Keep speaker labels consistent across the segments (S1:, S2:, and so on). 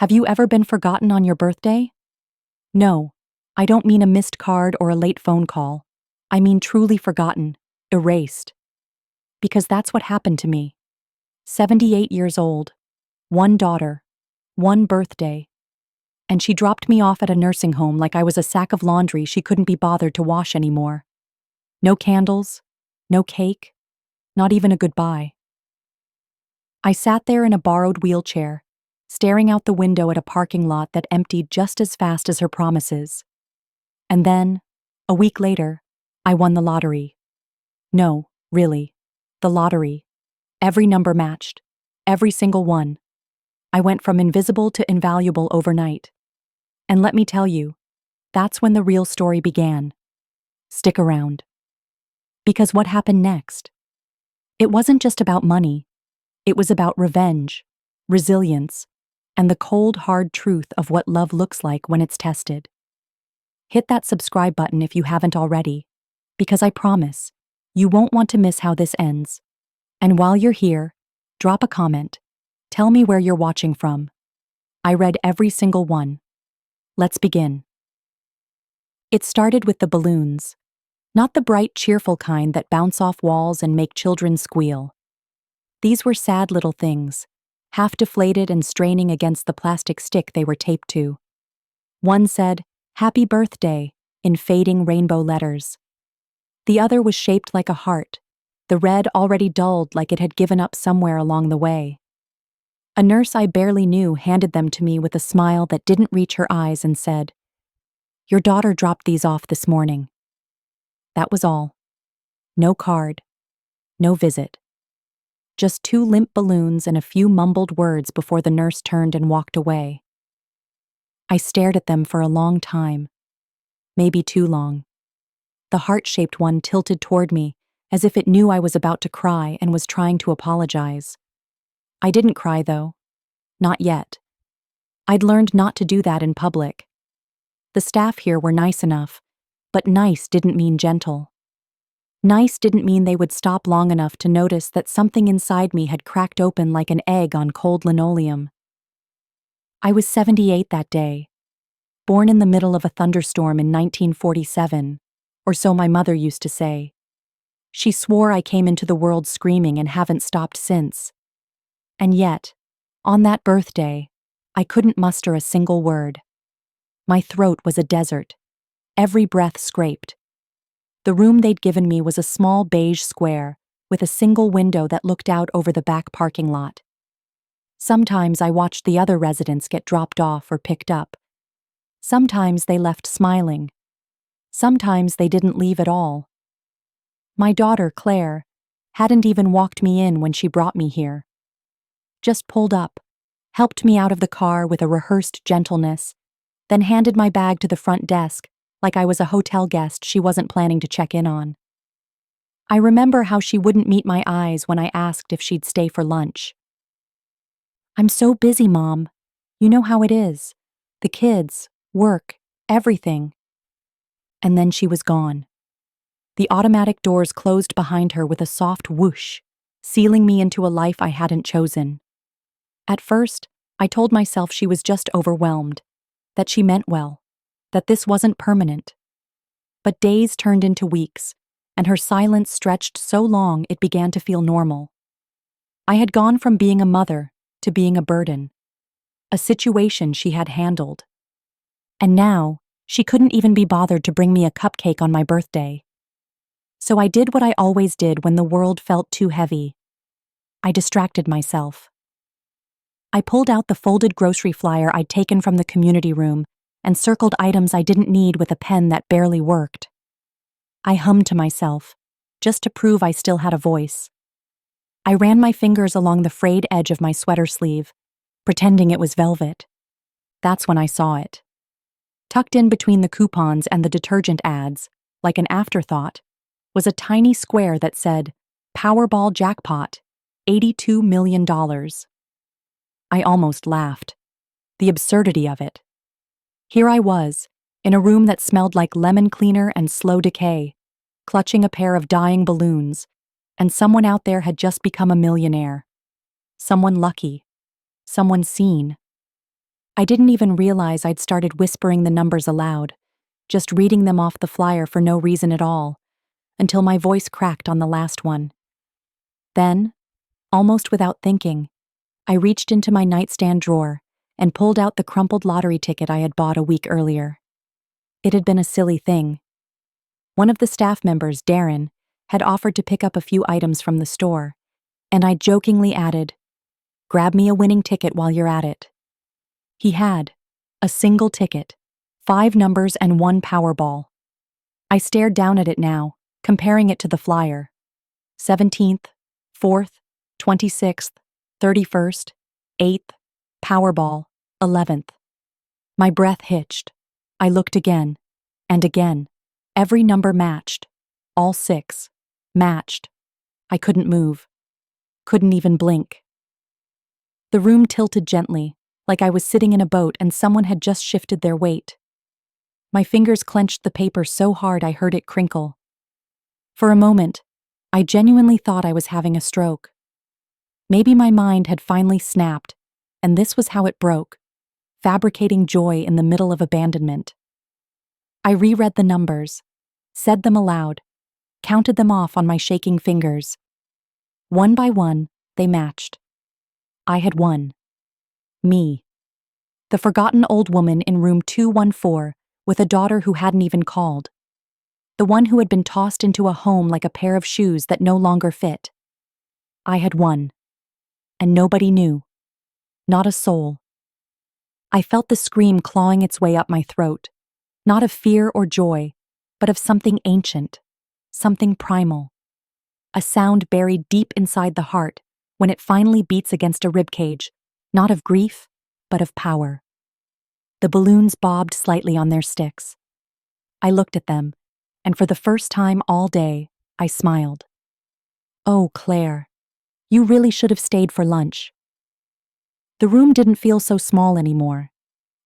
S1: Have you ever been forgotten on your birthday? No, I don't mean a missed card or a late phone call. I mean truly forgotten, erased. Because that's what happened to me. 78 years old, one daughter, one birthday. And she dropped me off at a nursing home like I was a sack of laundry she couldn't be bothered to wash anymore. No candles, no cake, not even a goodbye. I sat there in a borrowed wheelchair, staring out the window at a parking lot that emptied just as fast as her promises. And then, a week later, I won the lottery. No, really, the lottery. Every number matched, every single one. I went from invisible to invaluable overnight. And let me tell you, that's when the real story began. Stick around. Because what happened next? It wasn't just about money. It was about revenge, resilience, and the cold, hard truth of what love looks like when it's tested. Hit that subscribe button if you haven't already, because I promise, you won't want to miss how this ends. And while you're here, drop a comment. Tell me where you're watching from. I read every single one. Let's begin. It started with the balloons. Not the bright, cheerful kind that bounce off walls and make children squeal. These were sad little things, half deflated and straining against the plastic stick they were taped to. One said, "Happy Birthday," in fading rainbow letters. The other was shaped like a heart, the red already dulled like it had given up somewhere along the way. A nurse I barely knew handed them to me with a smile that didn't reach her eyes and said, "Your daughter dropped these off this morning." That was all. No card. No visit. Just two limp balloons and a few mumbled words before the nurse turned and walked away. I stared at them for a long time. Maybe too long. The heart-shaped one tilted toward me, as if it knew I was about to cry and was trying to apologize. I didn't cry, though. Not yet. I'd learned not to do that in public. The staff here were nice enough, but nice didn't mean gentle. Nice didn't mean they would stop long enough to notice that something inside me had cracked open like an egg on cold linoleum. I was 78 that day, born in the middle of a thunderstorm in 1947, or so my mother used to say. She swore I came into the world screaming and haven't stopped since. And yet, on that birthday, I couldn't muster a single word. My throat was a desert, every breath scraped. The room they'd given me was a small beige square with a single window that looked out over the back parking lot. Sometimes I watched the other residents get dropped off or picked up. Sometimes they left smiling. Sometimes they didn't leave at all. My daughter, Claire, hadn't even walked me in when she brought me here. Just pulled up, helped me out of the car with a rehearsed gentleness, then handed my bag to the front desk like I was a hotel guest she wasn't planning to check in on. I remember how she wouldn't meet my eyes when I asked if she'd stay for lunch. "I'm so busy, Mom. You know how it is. The kids, work, everything." And then she was gone. The automatic doors closed behind her with a soft whoosh, sealing me into a life I hadn't chosen. At first, I told myself she was just overwhelmed, that she meant well, that this wasn't permanent. But days turned into weeks, and her silence stretched so long it began to feel normal. I had gone from being a mother to being a burden, a situation she had handled. And now, she couldn't even be bothered to bring me a cupcake on my birthday. So I did what I always did when the world felt too heavy. I distracted myself. I pulled out the folded grocery flyer I'd taken from the community room and circled items I didn't need with a pen that barely worked. I hummed to myself, just to prove I still had a voice. I ran my fingers along the frayed edge of my sweater sleeve, pretending it was velvet. That's when I saw it. Tucked in between the coupons and the detergent ads, like an afterthought, was a tiny square that said, "Powerball Jackpot, $82 million. I almost laughed. The absurdity of it. Here I was, in a room that smelled like lemon cleaner and slow decay, clutching a pair of dying balloons, and someone out there had just become a millionaire. Someone lucky. Someone seen. I didn't even realize I'd started whispering the numbers aloud, just reading them off the flyer for no reason at all, until my voice cracked on the last one. Then, almost without thinking, I reached into my nightstand drawer and pulled out the crumpled lottery ticket I had bought a week earlier. It had been a silly thing. One of the staff members, Darren, had offered to pick up a few items from the store, and I jokingly added, "Grab me a winning ticket while you're at it." He had. A single ticket, 5 numbers and 1 Powerball. I stared down at it now, comparing it to the flyer. 17th, 4th, 26th, 31st, 8th, Powerball, 11th. My breath hitched. I looked again, and again. Every number matched. All 6. Matched. I couldn't move. Couldn't even blink. The room tilted gently, like I was sitting in a boat and someone had just shifted their weight. My fingers clenched the paper so hard I heard it crinkle. For a moment, I genuinely thought I was having a stroke. Maybe my mind had finally snapped, and this was how it broke, fabricating joy in the middle of abandonment. I reread the numbers, said them aloud, counted them off on my shaking fingers. One by one, they matched. I had won. Me. The forgotten old woman in room 214 with a daughter who hadn't even called. The one who had been tossed into a home like a pair of shoes that no longer fit. I had won. And nobody knew. Not a soul. I felt the scream clawing its way up my throat, not of fear or joy, but of something ancient, something primal. A sound buried deep inside the heart when it finally beats against a ribcage, not of grief, but of power. The balloons bobbed slightly on their sticks. I looked at them, and for the first time all day, I smiled. Oh, Claire, you really should have stayed for lunch. The room didn't feel so small anymore.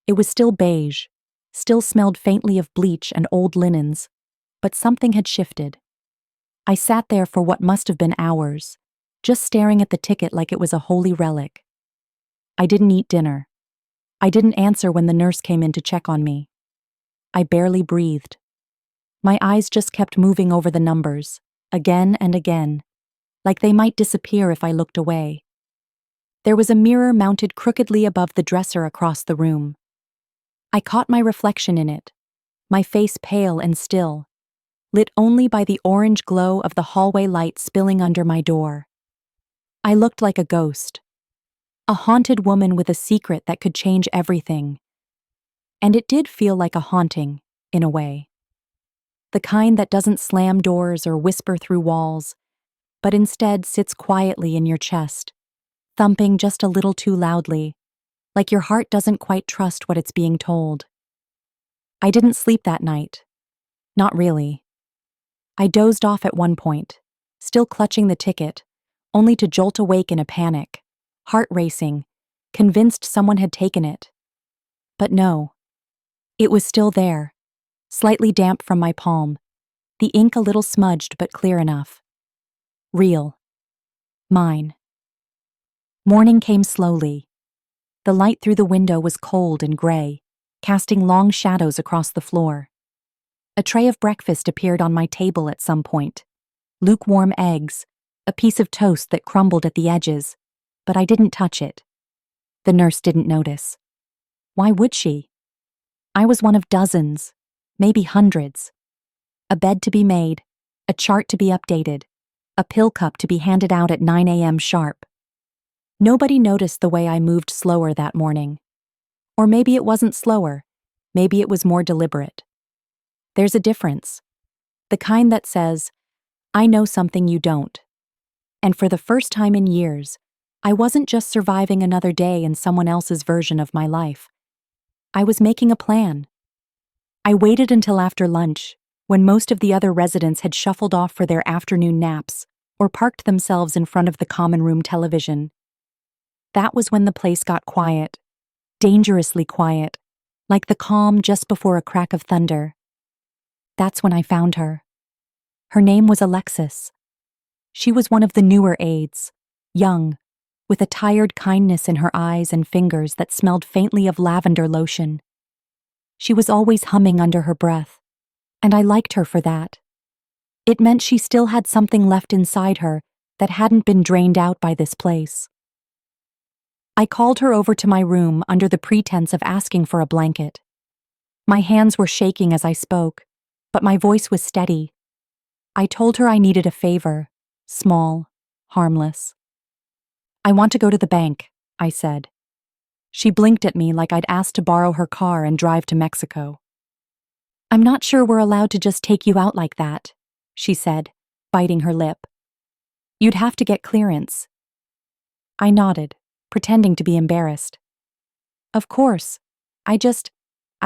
S1: It was still beige, still smelled faintly of bleach and old linens, but something had shifted. I sat there for what must have been hours, just staring at the ticket like it was a holy relic. I didn't eat dinner. I didn't answer when the nurse came in to check on me. I barely breathed. My eyes just kept moving over the numbers, again and again, like they might disappear if I looked away. There was a mirror mounted crookedly above the dresser across the room. I caught my reflection in it, my face pale and still, lit only by the orange glow of the hallway light spilling under my door. I looked like a ghost. A haunted woman with a secret that could change everything. And it did feel like a haunting, in a way. The kind that doesn't slam doors or whisper through walls, but instead sits quietly in your chest, thumping just a little too loudly, like your heart doesn't quite trust what it's being told. I didn't sleep that night. Not really. I dozed off at one point, still clutching the ticket, only to jolt awake in a panic, heart racing, convinced someone had taken it. But no. It was still there, slightly damp from my palm, the ink a little smudged but clear enough. Real. Mine. Morning came slowly. The light through the window was cold and gray, casting long shadows across the floor. A tray of breakfast appeared on my table at some point. Lukewarm eggs, a piece of toast that crumbled at the edges, but I didn't touch it. The nurse didn't notice. Why would she? I was one of dozens, maybe hundreds. A bed to be made, a chart to be updated, a pill cup to be handed out at 9 a.m. sharp. Nobody noticed the way I moved slower that morning. Or maybe it wasn't slower, maybe it was more deliberate. There's a difference. The kind that says, I know something you don't. And for the first time in years, I wasn't just surviving another day in someone else's version of my life. I was making a plan. I waited until after lunch, when most of the other residents had shuffled off for their afternoon naps or parked themselves in front of the common room television. That was when the place got quiet, dangerously quiet, like the calm just before a crack of thunder. That's when I found her. Her name was Alexis. She was one of the newer aides, young, with a tired kindness in her eyes and fingers that smelled faintly of lavender lotion. She was always humming under her breath, and I liked her for that. It meant she still had something left inside her that hadn't been drained out by this place. I called her over to my room under the pretense of asking for a blanket. My hands were shaking as I spoke, but my voice was steady. I told her I needed a favor, small, harmless. "I want to go to the bank," I said. She blinked at me like I'd asked to borrow her car and drive to Mexico. "I'm not sure we're allowed to just take you out like that," she said, biting her lip. "You'd have to get clearance." I nodded, pretending to be embarrassed. "Of course. I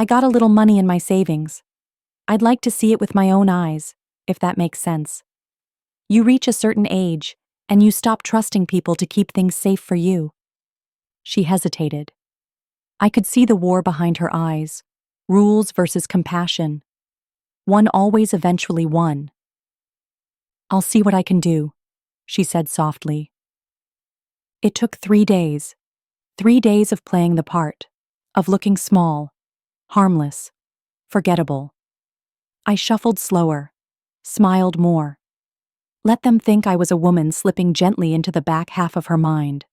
S1: got a little money in my savings. I'd like to see it with my own eyes, if that makes sense. You reach a certain age, and you stop trusting people to keep things safe for you." She hesitated. I could see the war behind her eyes, rules versus compassion. One always eventually won. "I'll see what I can do," she said softly. It took 3 days. 3 days of playing the part, of looking small, harmless, forgettable. I shuffled slower, smiled more. Let them think I was a woman slipping gently into the back half of her mind.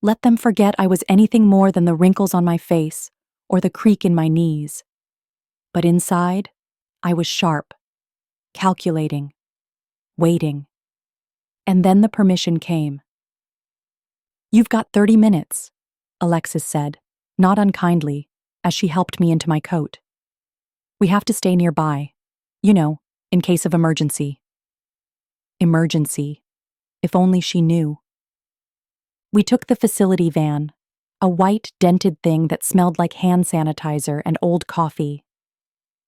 S1: Let them forget I was anything more than the wrinkles on my face or the creak in my knees. But inside, I was sharp, calculating, waiting. And then the permission came. "You've got 30 minutes, Alexis said, not unkindly, as she helped me into my coat. "We have to stay nearby, in case of emergency." Emergency. If only she knew. We took the facility van, a white, dented thing that smelled like hand sanitizer and old coffee.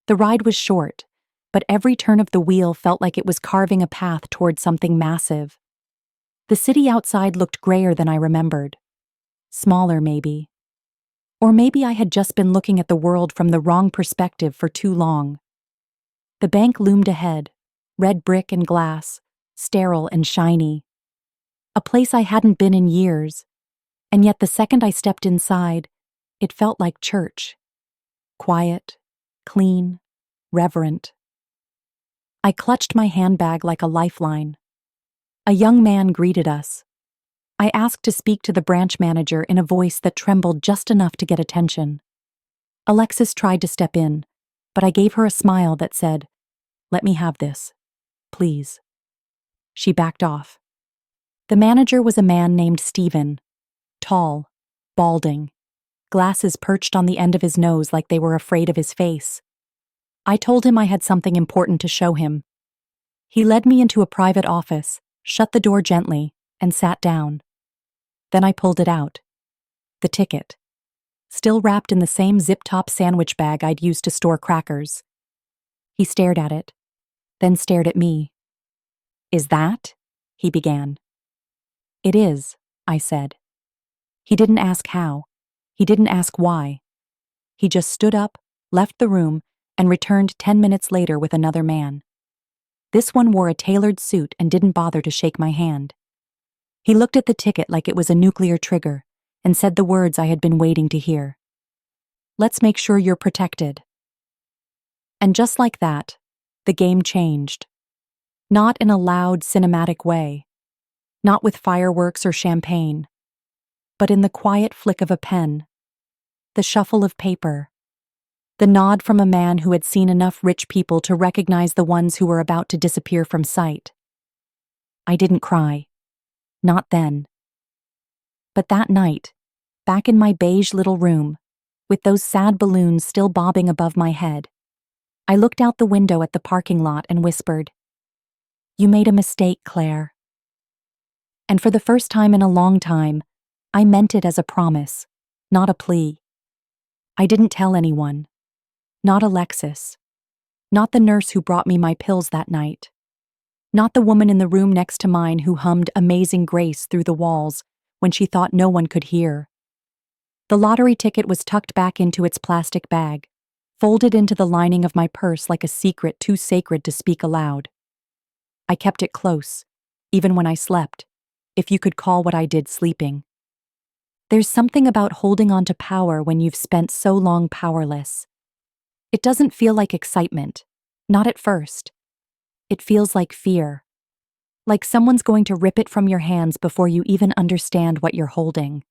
S1: The ride was short, but every turn of the wheel felt like it was carving a path toward something massive. The city outside looked grayer than I remembered. Smaller, maybe. Or maybe I had just been looking at the world from the wrong perspective for too long. The bank loomed ahead, red brick and glass, sterile and shiny. A place I hadn't been in years, and yet the second I stepped inside, it felt like church. Quiet, clean, reverent. I clutched my handbag like a lifeline. A young man greeted us. I asked to speak to the branch manager in a voice that trembled just enough to get attention. Alexis tried to step in, but I gave her a smile that said, "Let me have this, please." She backed off. The manager was a man named Stephen, tall, balding, glasses perched on the end of his nose like they were afraid of his face. I told him I had something important to show him. He led me into a private office, shut the door gently, and sat down. Then I pulled it out. The ticket. Still wrapped in the same zip-top sandwich bag I'd used to store crackers. He stared at it, then stared at me. "Is that?" he began. "It is," I said. He didn't ask how. He didn't ask why. He just stood up, left the room, and returned 10 minutes later with another man. This one wore a tailored suit and didn't bother to shake my hand. He looked at the ticket like it was a nuclear trigger and said the words I had been waiting to hear. "Let's make sure you're protected." And just like that, the game changed. Not in a loud, cinematic way. Not with fireworks or champagne. But in the quiet flick of a pen. The shuffle of paper. The nod from a man who had seen enough rich people to recognize the ones who were about to disappear from sight. I didn't cry. Not then. But that night, back in my beige little room, with those sad balloons still bobbing above my head, I looked out the window at the parking lot and whispered, "You made a mistake, Claire." And for the first time in a long time, I meant it as a promise, not a plea. I didn't tell anyone. Not Alexis. Not the nurse who brought me my pills that night. Not the woman in the room next to mine who hummed Amazing Grace through the walls when she thought no one could hear. The lottery ticket was tucked back into its plastic bag, folded into the lining of my purse like a secret too sacred to speak aloud. I kept it close, even when I slept, if you could call what I did sleeping. There's something about holding on to power when you've spent so long powerless. It doesn't feel like excitement, not at first. It feels like fear, like someone's going to rip it from your hands before you even understand what you're holding.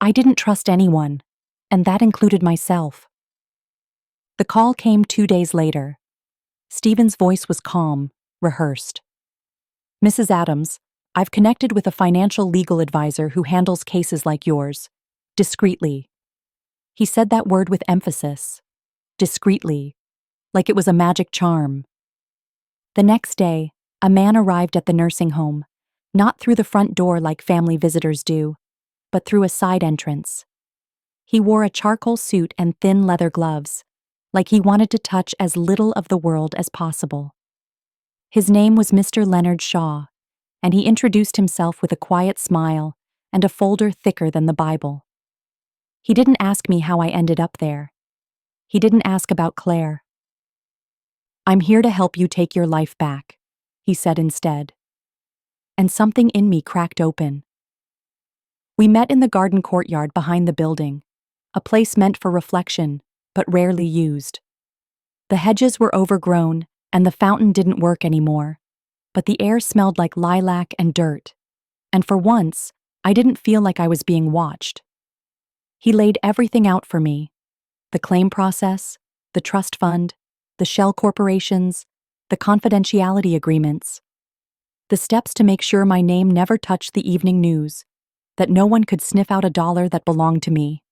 S1: I didn't trust anyone, and that included myself. The call came 2 days later. Stephen's voice was calm, rehearsed. "Mrs. Adams, I've connected with a financial legal advisor who handles cases like yours. Discreetly." He said that word with emphasis. Discreetly, like it was a magic charm. The next day, a man arrived at the nursing home, not through the front door like family visitors do, but through a side entrance. He wore a charcoal suit and thin leather gloves, like he wanted to touch as little of the world as possible. His name was Mr. Leonard Shaw, and he introduced himself with a quiet smile and a folder thicker than the Bible. He didn't ask me how I ended up there. He didn't ask about Claire. "I'm here to help you take your life back," he said instead. And something in me cracked open. We met in the garden courtyard behind the building, a place meant for reflection, but rarely used. The hedges were overgrown, and the fountain didn't work anymore, but the air smelled like lilac and dirt, and for once, I didn't feel like I was being watched. He laid everything out for me: the claim process, the trust fund, the shell corporations, the confidentiality agreements, the steps to make sure my name never touched the evening news, that no one could sniff out a dollar that belonged to me.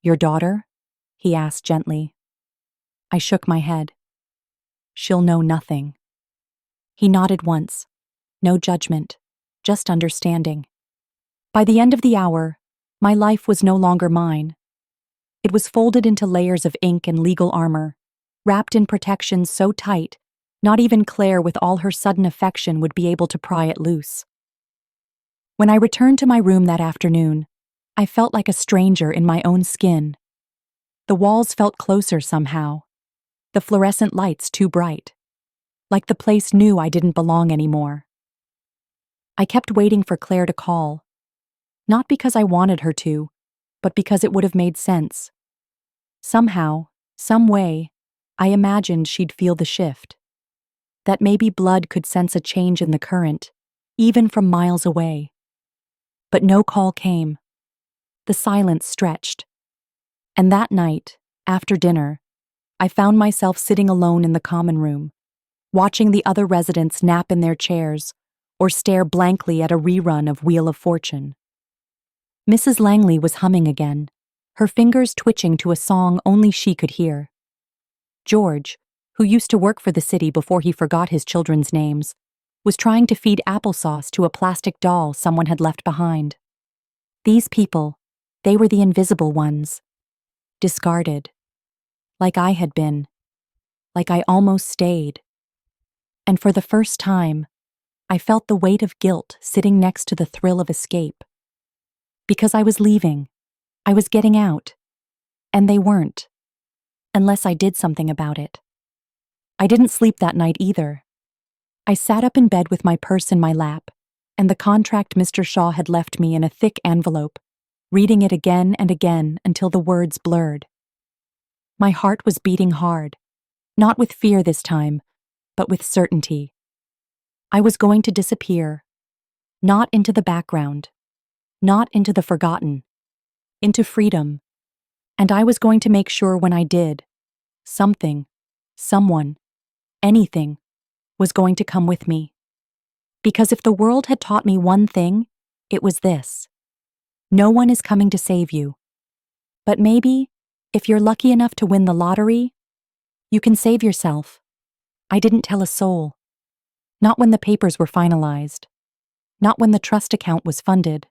S1: "Your daughter?" he asked gently. I shook my head. "She'll know nothing." He nodded once. No judgment, just understanding. By the end of the hour, my life was no longer mine. It was folded into layers of ink and legal armor, wrapped in protections so tight, not even Claire with all her sudden affection would be able to pry it loose. When I returned to my room that afternoon, I felt like a stranger in my own skin. The walls felt closer somehow, the fluorescent lights too bright, like the place knew I didn't belong anymore. I kept waiting for Claire to call, not because I wanted her to, but because it would have made sense. Somehow, some way, I imagined she'd feel the shift. That maybe blood could sense a change in the current, even from miles away. But no call came. The silence stretched. And that night, after dinner, I found myself sitting alone in the common room, watching the other residents nap in their chairs or stare blankly at a rerun of Wheel of Fortune. Mrs. Langley was humming again, her fingers twitching to a song only she could hear. George, who used to work for the city before he forgot his children's names, was trying to feed applesauce to a plastic doll someone had left behind. These people, they were the invisible ones. Discarded. Like I had been. Like I almost stayed. And for the first time, I felt the weight of guilt sitting next to the thrill of escape. Because I was leaving. I was getting out. And they weren't. Unless I did something about it. I didn't sleep that night either. I sat up in bed with my purse in my lap, and the contract Mr. Shaw had left me in a thick envelope, reading it again and again until the words blurred. My heart was beating hard, not with fear this time, but with certainty. I was going to disappear, not into the background, not into the forgotten, into freedom, and I was going to make sure when I did, something, someone, anything, was going to come with me. Because if the world had taught me one thing, it was this: no one is coming to save you. But maybe, if you're lucky enough to win the lottery, you can save yourself. I didn't tell a soul. Not when the papers were finalized. Not when the trust account was funded.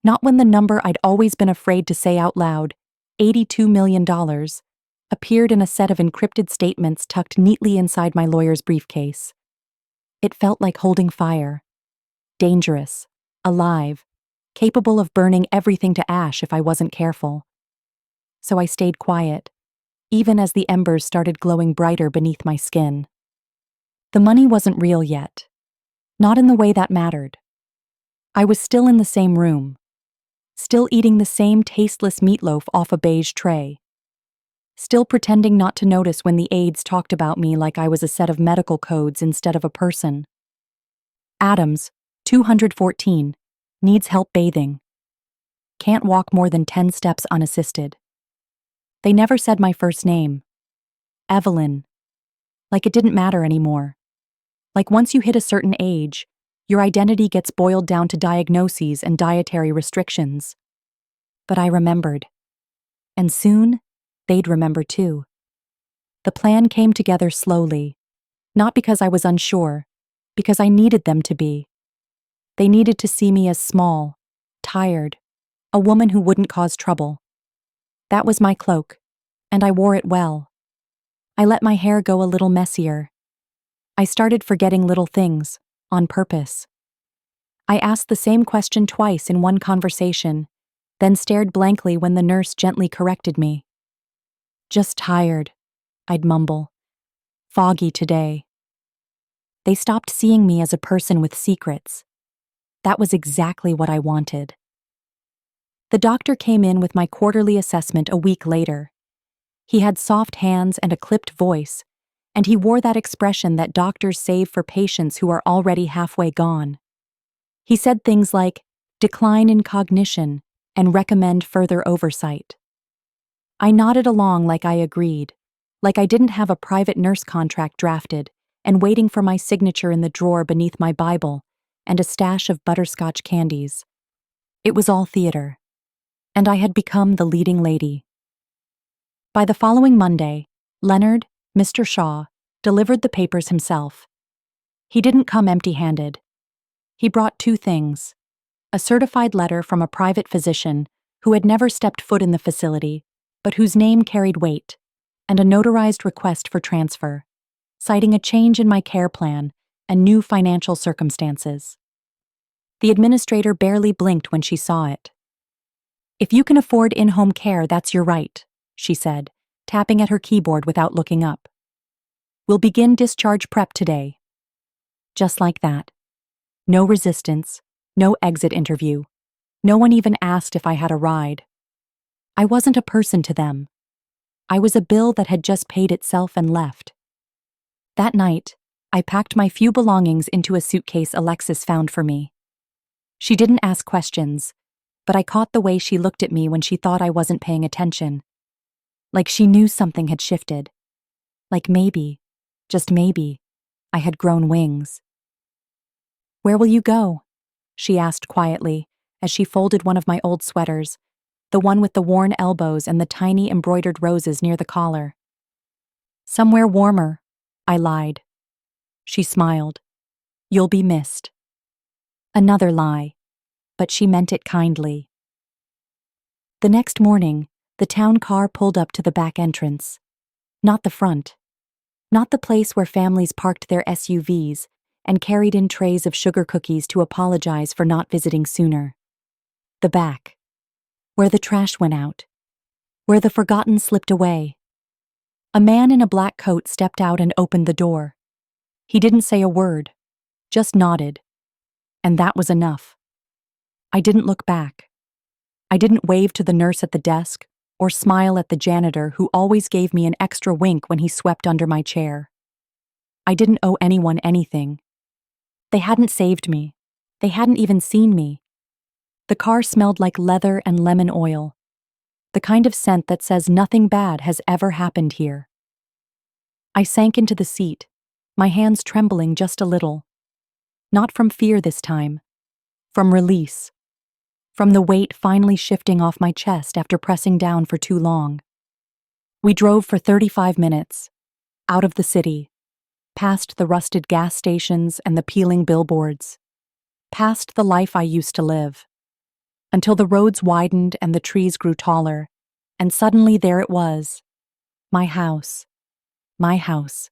S1: Not when the number I'd always been afraid to say out loud, $82 million, appeared in a set of encrypted statements tucked neatly inside my lawyer's briefcase. It felt like holding fire. Dangerous. Alive. Capable of burning everything to ash if I wasn't careful. So I stayed quiet, even as the embers started glowing brighter beneath my skin. The money wasn't real yet. Not in the way that mattered. I was still in the same room, still eating the same tasteless meatloaf off a beige tray, still pretending not to notice when the aides talked about me like I was a set of medical codes instead of a person. Adams, 214, needs help bathing. Can't walk more than 10 steps unassisted. They never said my first name. Evelyn. Like it didn't matter anymore. Like once you hit a certain age, your identity gets boiled down to diagnoses and dietary restrictions. But I remembered. And soon, they'd remember too. The plan came together slowly, not because I was unsure, because I needed them to be. They needed to see me as small, tired, a woman who wouldn't cause trouble. That was my cloak, and I wore it well. I let my hair go a little messier. I started forgetting little things, on purpose. I asked the same question twice in one conversation, then stared blankly when the nurse gently corrected me. Just tired, I'd mumble. Foggy today. They stopped seeing me as a person with secrets. That was exactly what I wanted. The doctor came in with my quarterly assessment a week later. He had soft hands and a clipped voice, and he wore that expression that doctors save for patients who are already halfway gone. He said things like, decline in cognition, and recommend further oversight. I nodded along like I agreed, like I didn't have a private nurse contract drafted and waiting for my signature in the drawer beneath my Bible and a stash of butterscotch candies. It was all theater, and I had become the leading lady. By the following Monday, Leonard, Mr. Shaw, delivered the papers himself. He didn't come empty-handed. He brought two things: a certified letter from a private physician who had never stepped foot in the facility, but whose name carried weight, and a notarized request for transfer, citing a change in my care plan and new financial circumstances. The administrator barely blinked when she saw it. "If you can afford in-home care, that's your right," she said, tapping at her keyboard without looking up. "We'll begin discharge prep today." Just like that. No resistance, no exit interview. No one even asked if I had a ride. I wasn't a person to them. I was a bill that had just paid itself and left. That night, I packed my few belongings into a suitcase Alexis found for me. She didn't ask questions, but I caught the way she looked at me when she thought I wasn't paying attention. Like she knew something had shifted. Like maybe, just maybe, I had grown wings. "Where will you go?" she asked quietly as she folded one of my old sweaters, the one with the worn elbows and the tiny embroidered roses near the collar. "Somewhere warmer," I lied. She smiled. "You'll be missed." Another lie, but she meant it kindly. The next morning, the town car pulled up to the back entrance. Not the front. Not the place where families parked their SUVs and carried in trays of sugar cookies to apologize for not visiting sooner. The back. Where the trash went out. Where the forgotten slipped away. A man in a black coat stepped out and opened the door. He didn't say a word, just nodded. And that was enough. I didn't look back. I didn't wave to the nurse at the desk or smile at the janitor who always gave me an extra wink when he swept under my chair. I didn't owe anyone anything. They hadn't saved me. They hadn't even seen me. The car smelled like leather and lemon oil, the kind of scent that says nothing bad has ever happened here. I sank into the seat, my hands trembling just a little. Not from fear this time, from release. From the weight finally shifting off my chest after pressing down for too long. We drove for 35 minutes, out of the city, past the rusted gas stations and the peeling billboards, past the life I used to live, until the roads widened and the trees grew taller, and suddenly there it was, my house. My house.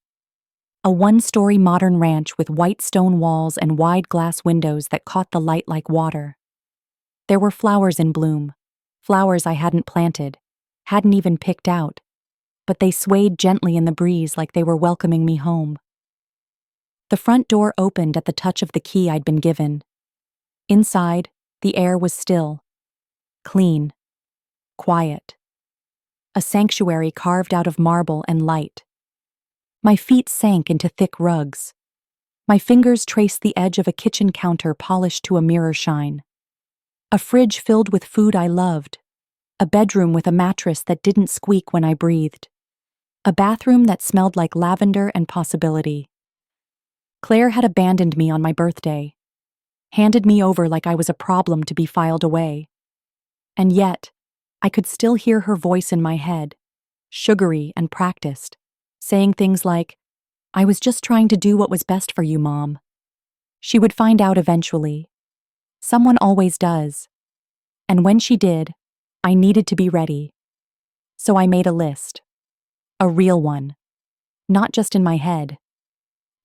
S1: A one-story modern ranch with white stone walls and wide glass windows that caught the light like water. There were flowers in bloom, flowers I hadn't planted, hadn't even picked out, but they swayed gently in the breeze like they were welcoming me home. The front door opened at the touch of the key I'd been given. Inside, the air was still, clean, quiet. A sanctuary carved out of marble and light. My feet sank into thick rugs. My fingers traced the edge of a kitchen counter polished to a mirror shine. A fridge filled with food I loved. A bedroom with a mattress that didn't squeak when I breathed. A bathroom that smelled like lavender and possibility. Claire had abandoned me on my birthday, handed me over like I was a problem to be filed away. And yet, I could still hear her voice in my head, sugary and practiced, saying things like, "I was just trying to do what was best for you, Mom." She would find out eventually. Someone always does. And when she did, I needed to be ready. So I made a list. A real one. Not just in my head.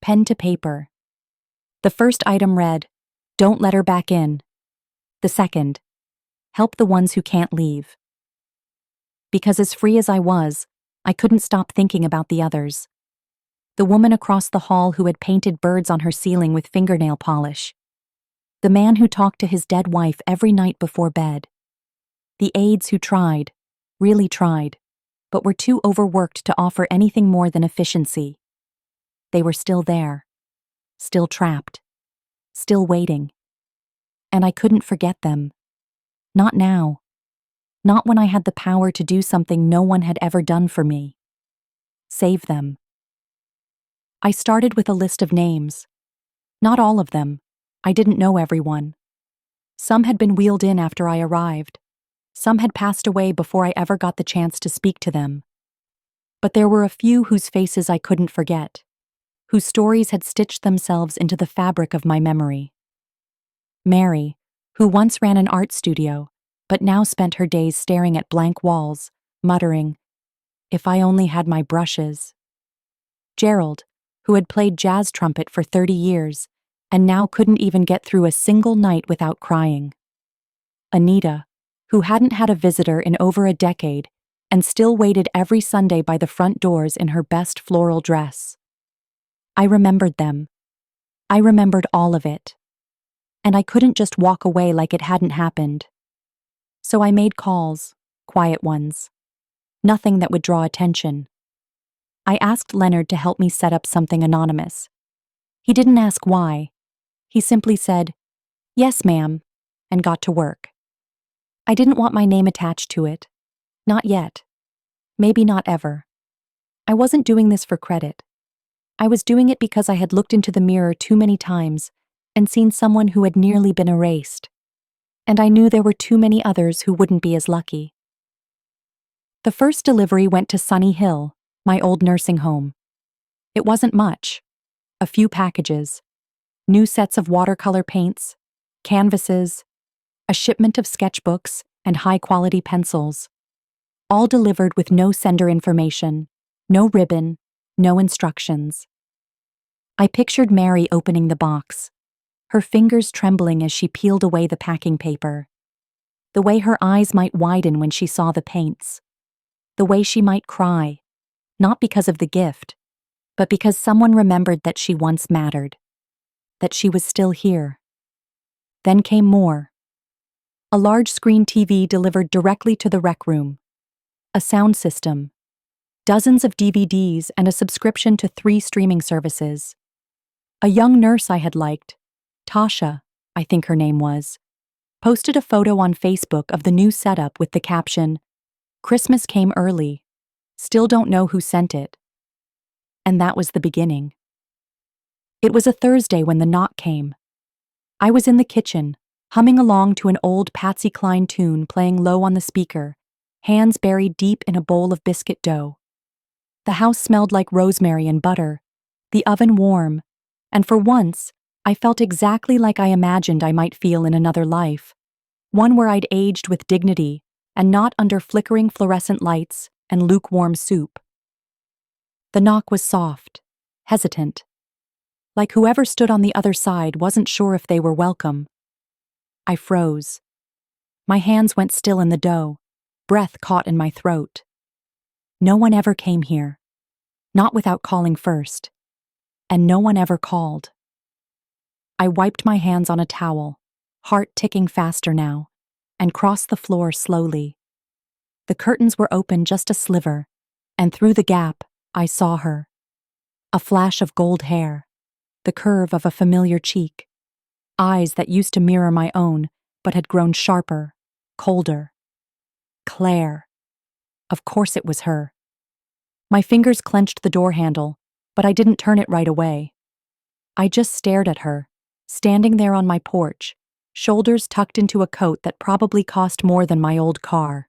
S1: Pen to paper. The first item read, "Don't let her back in." The second, "Help the ones who can't leave." Because as free as I was, I couldn't stop thinking about the others. The woman across the hall who had painted birds on her ceiling with fingernail polish. The man who talked to his dead wife every night before bed. The aides who tried, really tried, but were too overworked to offer anything more than efficiency. They were still there, still trapped, still waiting. And I couldn't forget them. Not now. Not when I had the power to do something no one had ever done for me. Save them. I started with a list of names. Not all of them. I didn't know everyone. Some had been wheeled in after I arrived. Some had passed away before I ever got the chance to speak to them. But there were a few whose faces I couldn't forget, whose stories had stitched themselves into the fabric of my memory. Mary, who once ran an art studio, but now spent her days staring at blank walls, muttering, "If I only had my brushes." Gerald, who had played jazz trumpet for 30 years, and now couldn't even get through a single night without crying. Anita, who hadn't had a visitor in over a decade, and still waited every Sunday by the front doors in her best floral dress. I remembered them. I remembered all of it. And I couldn't just walk away like it hadn't happened. So I made calls, quiet ones. Nothing that would draw attention. I asked Leonard to help me set up something anonymous. He didn't ask why. He simply said, "Yes, ma'am," and got to work. I didn't want my name attached to it. Not yet. Maybe not ever. I wasn't doing this for credit. I was doing it because I had looked into the mirror too many times and seen someone who had nearly been erased. And I knew there were too many others who wouldn't be as lucky. The first delivery went to Sunny Hill, my old nursing home. It wasn't much. A few packages. New sets of watercolor paints, canvases, a shipment of sketchbooks and high-quality pencils. All delivered with no sender information, no ribbon, no instructions. I pictured Mary opening the box, her fingers trembling as she peeled away the packing paper. The way her eyes might widen when she saw the paints. The way she might cry, not because of the gift, but because someone remembered that she once mattered, that she was still here. Then came more. A large screen TV delivered directly to the rec room. A sound system. Dozens of DVDs and a subscription to 3 streaming services. A young nurse I had liked, Tasha, I think her name was, posted a photo on Facebook of the new setup with the caption, "Christmas came early. Still don't know who sent it." And that was the beginning. It was a Thursday when the knock came. I was in the kitchen, humming along to an old Patsy Cline tune playing low on the speaker, hands buried deep in a bowl of biscuit dough. The house smelled like rosemary and butter, the oven warm, and for once, I felt exactly like I imagined I might feel in another life, one where I'd aged with dignity and not under flickering fluorescent lights and lukewarm soup. The knock was soft, hesitant, like whoever stood on the other side wasn't sure if they were welcome. I froze. My hands went still in the dough, breath caught in my throat. No one ever came here, not without calling first, and no one ever called. I wiped my hands on a towel, heart ticking faster now, and crossed the floor slowly. The curtains were open just a sliver, and through the gap, I saw her. A flash of gold hair, the curve of a familiar cheek, eyes that used to mirror my own but had grown sharper, colder. Claire. Of course it was her. My fingers clenched the door handle, but I didn't turn it right away. I just stared at her, standing there on my porch, shoulders tucked into a coat that probably cost more than my old car.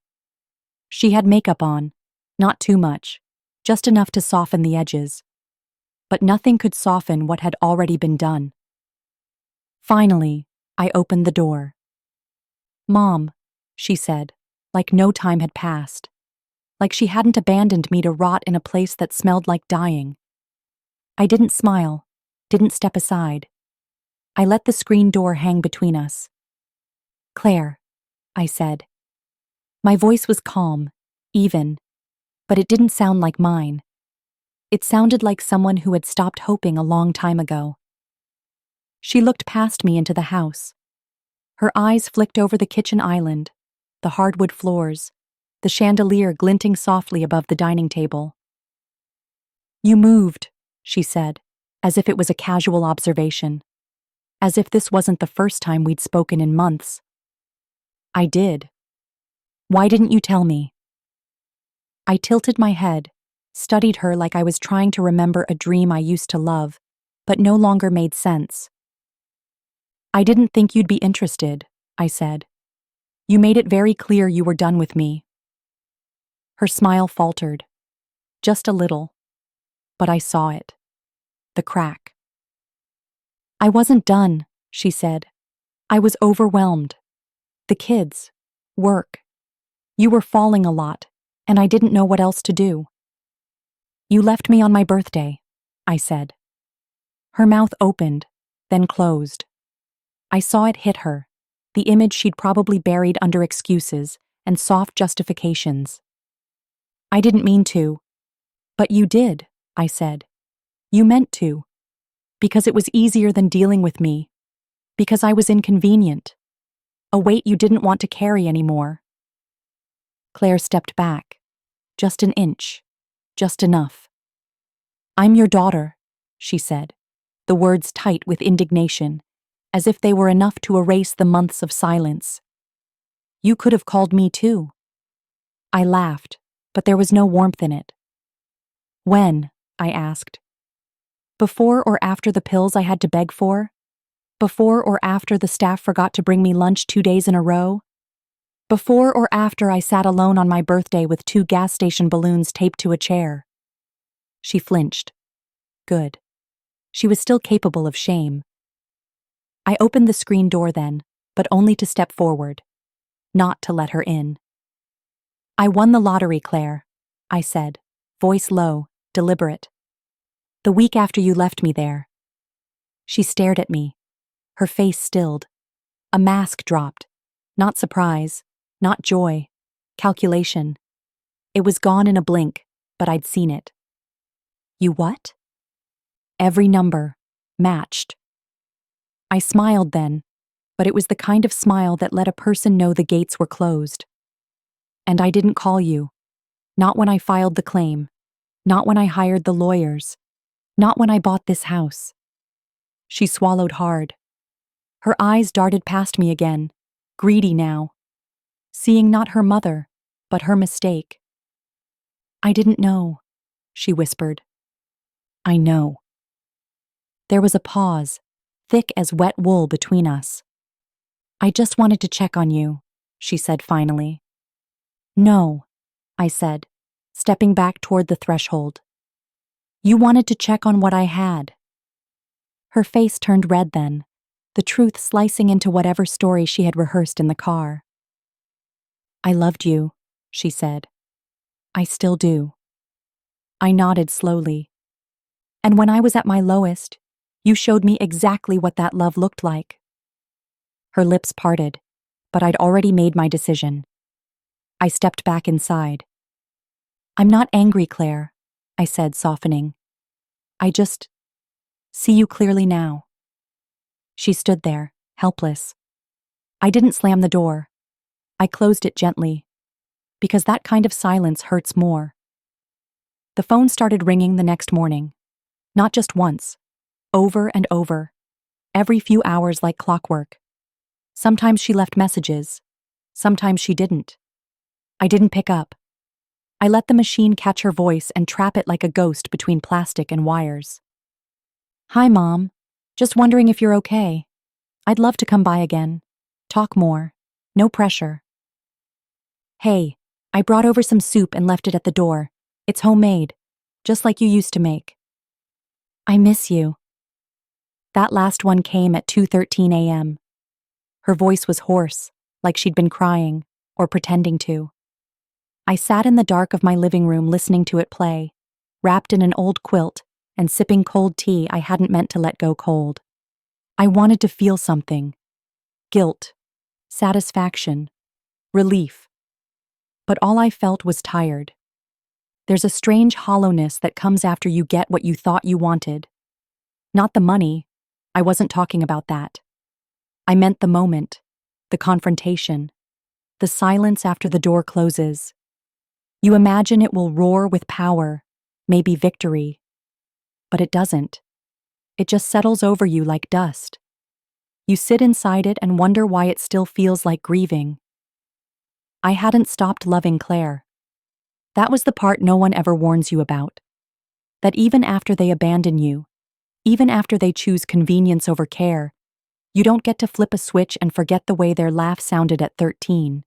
S1: She had makeup on, not too much, just enough to soften the edges. But nothing could soften what had already been done. Finally, I opened the door. "Mom," she said, like no time had passed. Like she hadn't abandoned me to rot in a place that smelled like dying. I didn't smile, didn't step aside. I let the screen door hang between us. "Claire," I said. My voice was calm, even, but it didn't sound like mine. It sounded like someone who had stopped hoping a long time ago. She looked past me into the house. Her eyes flicked over the kitchen island, the hardwood floors, the chandelier glinting softly above the dining table. "You moved," she said, as if it was a casual observation. As if this wasn't the first time we'd spoken in months. "I did. Why didn't you tell me?" I tilted my head, studied her like I was trying to remember a dream I used to love, but no longer made sense. "I didn't think you'd be interested," I said. "You made it very clear you were done with me." Her smile faltered. Just a little. But I saw it. The crack. "I wasn't done," she said. "I was overwhelmed. The kids. Work. You were falling a lot, and I didn't know what else to do." "You left me on my birthday," I said. Her mouth opened, then closed. I saw it hit her, the image she'd probably buried under excuses and soft justifications. "I didn't mean to." "But you did," I said. "You meant to. Because it was easier than dealing with me. Because I was inconvenient. A weight you didn't want to carry anymore." Claire stepped back. Just an inch. Just enough. "I'm your daughter," she said, the words tight with indignation, as if they were enough to erase the months of silence. "You could have called me too." I laughed, but there was no warmth in it. "When?" I asked. "Before or after the pills I had to beg for? Before or after the staff forgot to bring me lunch 2 days in a row? Before or after I sat alone on my birthday with 2 gas station balloons taped to a chair?" She flinched. Good. She was still capable of shame. I opened the screen door then, but only to step forward, not to let her in. "I won the lottery, Claire," I said, voice low, deliberate. "The week after you left me there." She stared at me, her face stilled. A mask dropped. Not surprise, not joy, calculation. It was gone in a blink, but I'd seen it. "You what?" Every number. Matched. I smiled then, but it was the kind of smile that let a person know the gates were closed. "And I didn't call you. Not when I filed the claim. Not when I hired the lawyers. Not when I bought this house." She swallowed hard. Her eyes darted past me again, greedy now. Seeing not her mother, but her mistake. "I didn't know," she whispered. "I know." There was a pause, thick as wet wool between us. "I just wanted to check on you," she said finally. "No," I said, stepping back toward the threshold. "You wanted to check on what I had." Her face turned red then, the truth slicing into whatever story she had rehearsed in the car. "I loved you," she said. "I still do." I nodded slowly. "And when I was at my lowest, you showed me exactly what that love looked like." Her lips parted, but I'd already made my decision. I stepped back inside. "I'm not angry, Claire," I said, softening. "I just see you clearly now." She stood there, helpless. I didn't slam the door. I closed it gently, because that kind of silence hurts more. The phone started ringing the next morning. Not just once, over and over, every few hours like clockwork. Sometimes she left messages, sometimes she didn't. I didn't pick up. I let the machine catch her voice and trap it like a ghost between plastic and wires. "Hi, Mom. Just wondering if you're okay. I'd love to come by again. Talk more. No pressure." "Hey, I brought over some soup and left it at the door. It's homemade, just like you used to make." "I miss you." That last one came at 2:13 a.m. Her voice was hoarse, like she'd been crying, or pretending to. I sat in the dark of my living room listening to it play, wrapped in an old quilt and sipping cold tea I hadn't meant to let go cold. I wanted to feel something. Guilt, satisfaction, relief. But all I felt was tired. There's a strange hollowness that comes after you get what you thought you wanted. Not the money. I wasn't talking about that. I meant the moment, the confrontation, the silence after the door closes. You imagine it will roar with power, maybe victory. But it doesn't. It just settles over you like dust. You sit inside it and wonder why it still feels like grieving. I hadn't stopped loving Claire. That was the part no one ever warns you about. That even after they abandon you, even after they choose convenience over care, you don't get to flip a switch and forget the way their laugh sounded at 13.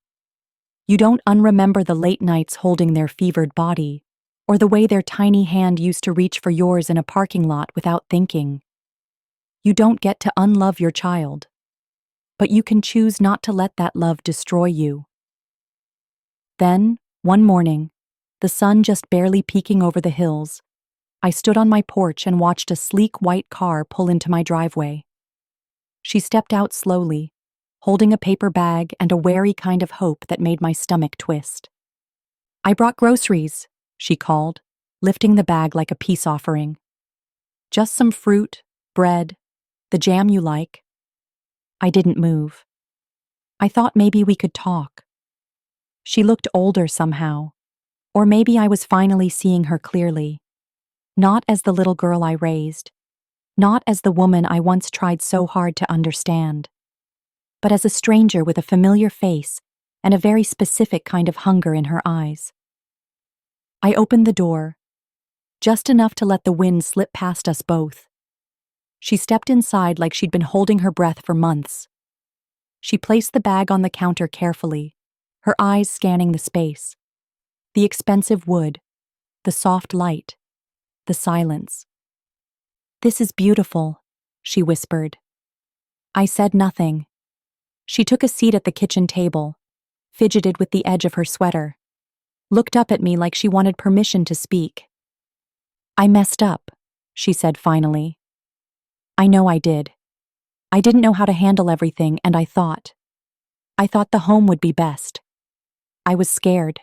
S1: You don't unremember the late nights holding their fevered body, or the way their tiny hand used to reach for yours in a parking lot without thinking. You don't get to unlove your child. But you can choose not to let that love destroy you. Then, one morning, the sun just barely peeking over the hills, I stood on my porch and watched a sleek white car pull into my driveway. She stepped out slowly, holding a paper bag and a wary kind of hope that made my stomach twist. "I brought groceries," she called, lifting the bag like a peace offering. "Just some fruit, bread, the jam you like." I didn't move. I thought maybe we could talk. She looked older somehow, or maybe I was finally seeing her clearly. Not as the little girl I raised, not as the woman I once tried so hard to understand, but as a stranger with a familiar face and a very specific kind of hunger in her eyes. I opened the door, just enough to let the wind slip past us both. She stepped inside like she'd been holding her breath for months. She placed the bag on the counter carefully, her eyes scanning the space. The expensive wood, the soft light, the silence. "This is beautiful," she whispered. I said nothing. She took a seat at the kitchen table, fidgeted with the edge of her sweater, looked up at me like she wanted permission to speak. "I messed up," she said finally. "I know I did. I didn't know how to handle everything, and I thought the home would be best. I was scared."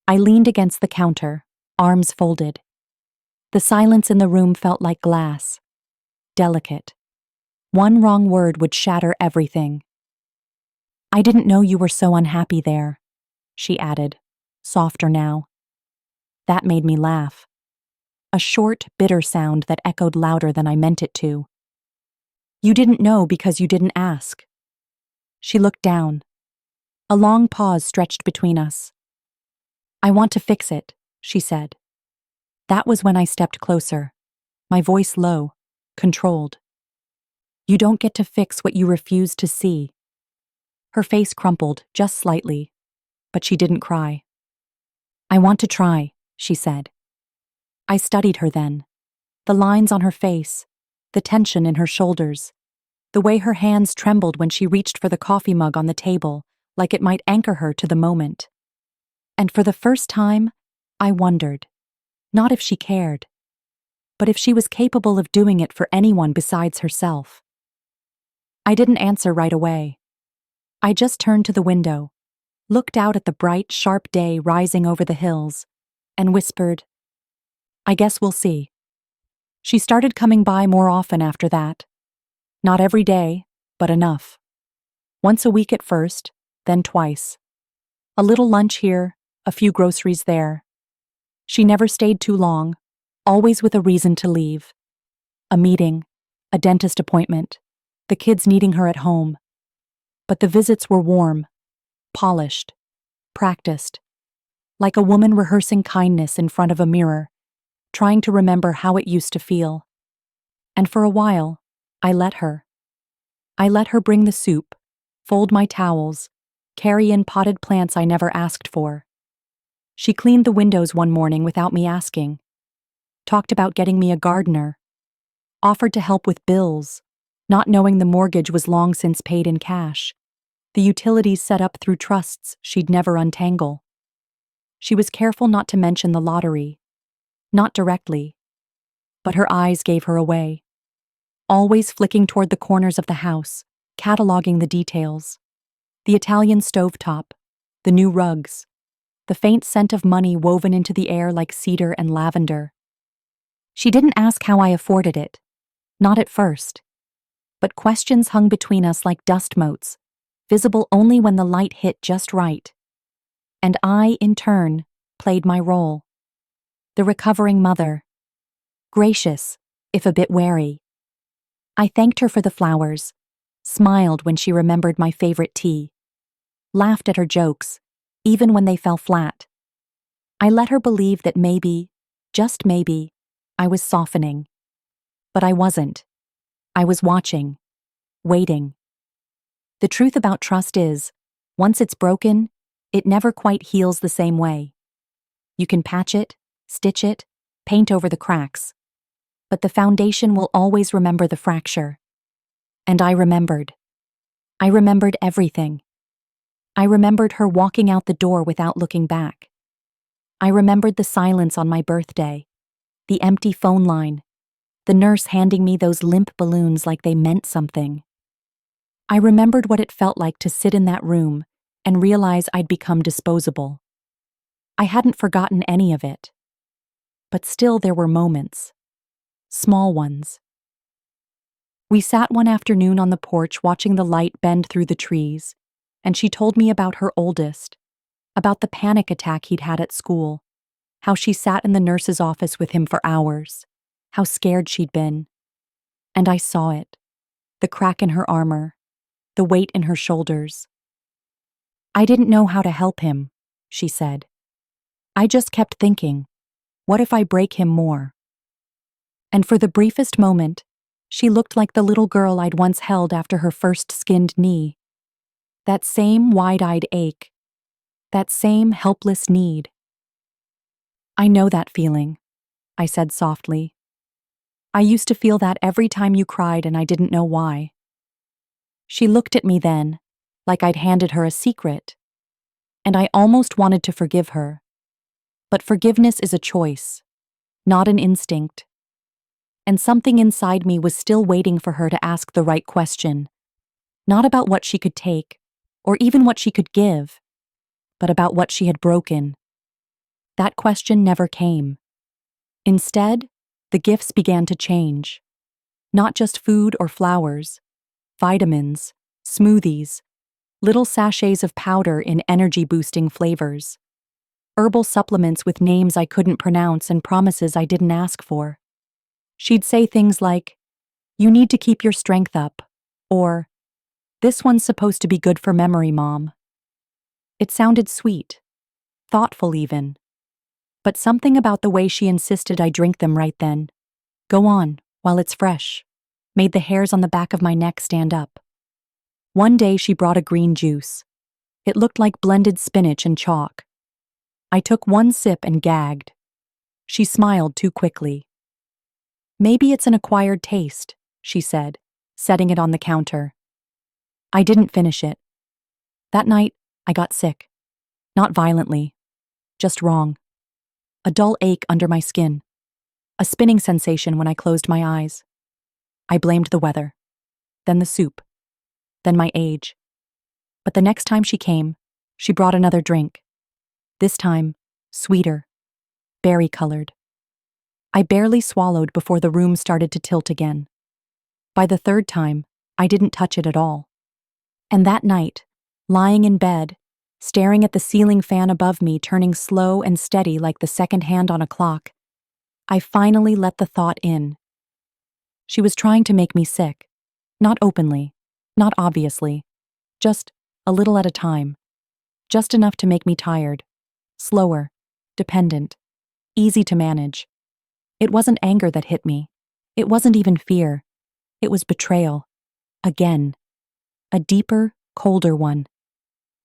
S1: I leaned against the counter, arms folded. The silence in the room felt like glass, delicate. One wrong word would shatter everything. "I didn't know you were so unhappy there," she added, softer now. That made me laugh. A short, bitter sound that echoed louder than I meant it to. "You didn't know because you didn't ask." She looked down. A long pause stretched between us. "I want to fix it," she said. That was when I stepped closer, my voice low, controlled. "You don't get to fix what you refuse to see." Her face crumpled just slightly, but she didn't cry. "I want to try," she said. I studied her then. The lines on her face, the tension in her shoulders, the way her hands trembled when she reached for the coffee mug on the table, like it might anchor her to the moment. And for the first time, I wondered, not if she cared, but if she was capable of doing it for anyone besides herself. I didn't answer right away. I just turned to the window, looked out at the bright, sharp day rising over the hills, and whispered, "I guess we'll see." She started coming by more often after that. Not every day, but enough. Once a week at first, then twice. A little lunch here, a few groceries there. She never stayed too long, always with a reason to leave. A meeting, a dentist appointment, the kids needing her at home. But the visits were warm, polished, practiced, like a woman rehearsing kindness in front of a mirror, trying to remember how it used to feel. And for a while, I let her. I let her bring the soup, fold my towels, carry in potted plants I never asked for. She cleaned the windows one morning without me asking, talked about getting me a gardener, offered to help with bills, not knowing the mortgage was long since paid in cash, the utilities set up through trusts she'd never untangle. She was careful not to mention the lottery, not directly, but her eyes gave her away, always flicking toward the corners of the house, cataloging the details. The Italian stovetop, the new rugs, the faint scent of money woven into the air like cedar and lavender. She didn't ask how I afforded it, not at first, but questions hung between us like dust motes, visible only when the light hit just right. And I, in turn, played my role. The recovering mother. Gracious, if a bit wary. I thanked her for the flowers, smiled when she remembered my favorite tea, laughed at her jokes, even when they fell flat. I let her believe that maybe, just maybe, I was softening. But I wasn't. I was watching, waiting. The truth about trust is, once it's broken, it never quite heals the same way. You can patch it, stitch it, paint over the cracks, but the foundation will always remember the fracture. And I remembered. I remembered everything. I remembered her walking out the door without looking back. I remembered the silence on my birthday, the empty phone line, the nurse handing me those limp balloons like they meant something. I remembered what it felt like to sit in that room and realize I'd become disposable. I hadn't forgotten any of it. But still there were moments. Small ones. We sat one afternoon on the porch watching the light bend through the trees, and she told me about her oldest, about the panic attack he'd had at school, how she sat in the nurse's office with him for hours, how scared she'd been. And I saw it, the crack in her armor, the weight in her shoulders. I didn't know how to help him, she said. I just kept thinking, what if I break him more? And for the briefest moment, she looked like the little girl I'd once held after her first skinned knee. That same wide-eyed ache, that same helpless need. I know that feeling, I said softly. I used to feel that every time you cried and I didn't know why. She looked at me then, like I'd handed her a secret, and I almost wanted to forgive her. But forgiveness is a choice, not an instinct. And something inside me was still waiting for her to ask the right question, not about what she could take, or even what she could give, but about what she had broken. That question never came. Instead, the gifts began to change. Not just food or flowers, vitamins, smoothies, little sachets of powder in energy-boosting flavors, herbal supplements with names I couldn't pronounce and promises I didn't ask for. She'd say things like, "You need to keep your strength up," or, "This one's supposed to be good for memory, Mom." It sounded sweet, thoughtful even. But something about the way she insisted I drink them right then, go on, while it's fresh, made the hairs on the back of my neck stand up. One day she brought a green juice. It looked like blended spinach and chalk. I took one sip and gagged. She smiled too quickly. "Maybe it's an acquired taste," she said, setting it on the counter. I didn't finish it. That night, I got sick. Not violently, just wrong. A dull ache under my skin. A spinning sensation when I closed my eyes. I blamed the weather, then the soup, then my age. But the next time she came, she brought another drink. This time, sweeter, berry-colored. I barely swallowed before the room started to tilt again. By the third time, I didn't touch it at all. And that night, lying in bed, staring at the ceiling fan above me turning slow and steady like the second hand on a clock, I finally let the thought in. She was trying to make me sick. Not openly, not obviously, just a little at a time. Just enough to make me tired, slower, dependent, easy to manage. It wasn't anger that hit me. It wasn't even fear. It was betrayal. Again. A deeper, colder one.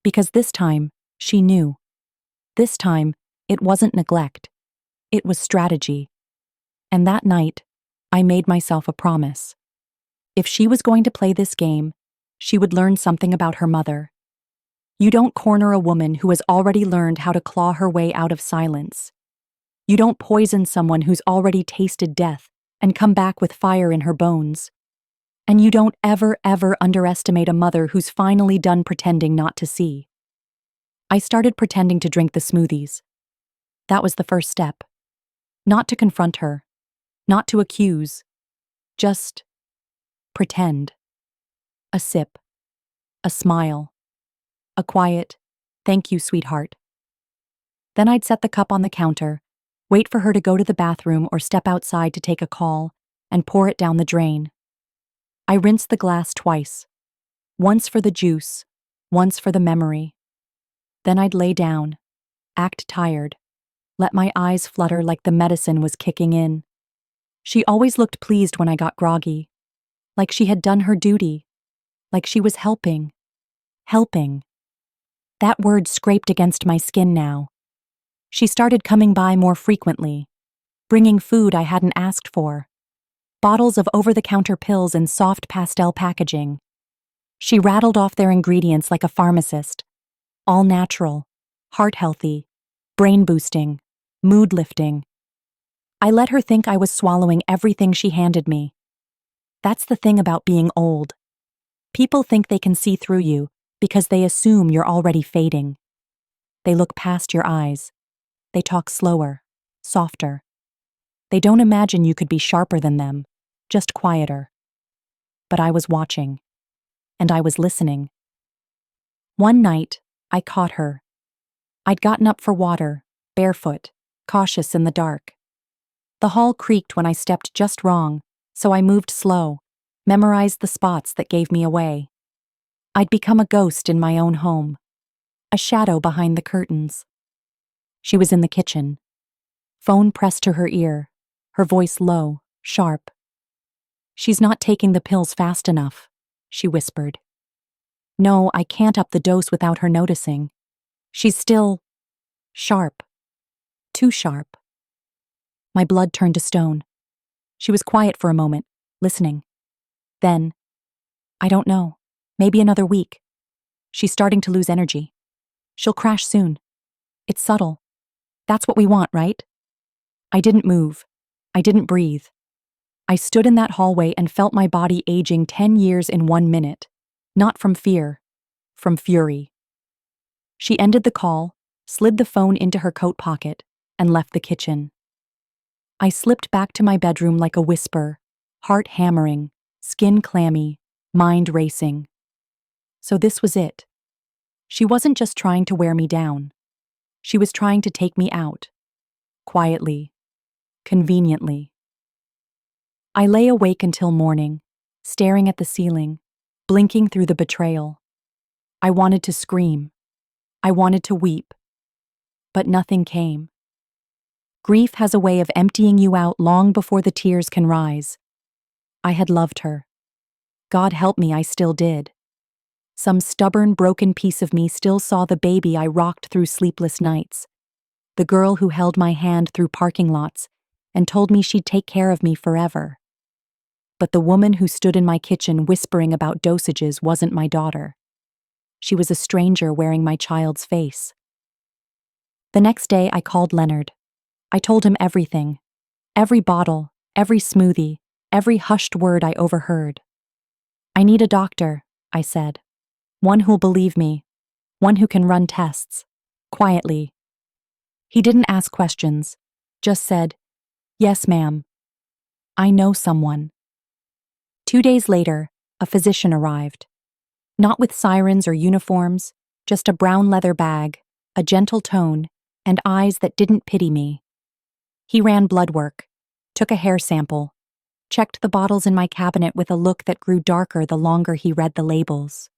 S1: Because this time, she knew. This time, it wasn't neglect. It was strategy. And that night, I made myself a promise. If she was going to play this game, she would learn something about her mother. You don't corner a woman who has already learned how to claw her way out of silence. You don't poison someone who's already tasted death and come back with fire in her bones. And you don't ever underestimate a mother who's finally done pretending not to see. I started pretending to drink the smoothies. That was the first step. Not to confront her, not to accuse, just pretend. A sip, a smile, a quiet, "Thank you, sweetheart." Then I'd set the cup on the counter, wait for her to go to the bathroom or step outside to take a call, and pour it down the drain. I rinsed the glass twice, once for the juice, once for the memory. Then I'd lay down, act tired, let my eyes flutter like the medicine was kicking in. She always looked pleased when I got groggy, like she had done her duty, like she was helping. Helping. That word scraped against my skin now. She started coming by more frequently, bringing food I hadn't asked for. Bottles of over-the-counter pills in soft pastel packaging. She rattled off their ingredients like a pharmacist. All natural, heart-healthy, brain-boosting, mood-lifting. I let her think I was swallowing everything she handed me. That's the thing about being old. People think they can see through you because they assume you're already fading. They look past your eyes. They talk slower, softer. They don't imagine you could be sharper than them, just quieter. But I was watching, and I was listening. One night, I caught her. I'd gotten up for water, barefoot, cautious in the dark. The hall creaked when I stepped just wrong, so I moved slow, memorized the spots that gave me away. I'd become a ghost in my own home, a shadow behind the curtains. She was in the kitchen. Phone pressed to her ear, her voice low, sharp. "She's not taking the pills fast enough," she whispered. "No, I can't up the dose without her noticing. She's still sharp. Too sharp." My blood turned to stone. She was quiet for a moment, listening. Then, "I don't know. Maybe another week. She's starting to lose energy. She'll crash soon. It's subtle. That's what we want, right?" I didn't move. I didn't breathe. I stood in that hallway and felt my body aging 10 years in 1 minute. Not from fear, from fury. She ended the call, slid the phone into her coat pocket, and left the kitchen. I slipped back to my bedroom like a whisper, heart hammering, skin clammy, mind racing. So this was it. She wasn't just trying to wear me down. She was trying to take me out. Quietly. Conveniently. I lay awake until morning, staring at the ceiling, blinking through the betrayal. I wanted to scream. I wanted to weep. But nothing came. Grief has a way of emptying you out long before the tears can rise. I had loved her. God help me, I still did. Some stubborn, broken piece of me still saw the baby I rocked through sleepless nights, the girl who held my hand through parking lots and told me she'd take care of me forever. But the woman who stood in my kitchen whispering about dosages wasn't my daughter. She was a stranger wearing my child's face. The next day, I called Leonard. I told him everything. Every bottle, every smoothie, every hushed word I overheard. "I need a doctor," I said. "One who'll believe me. One who can run tests. Quietly." He didn't ask questions, just said, "Yes, ma'am. I know someone." 2 days later, a physician arrived. Not with sirens or uniforms, just a brown leather bag, a gentle tone, and eyes that didn't pity me. He ran blood work, took a hair sample, checked the bottles in my cabinet with a look that grew darker the longer he read the labels.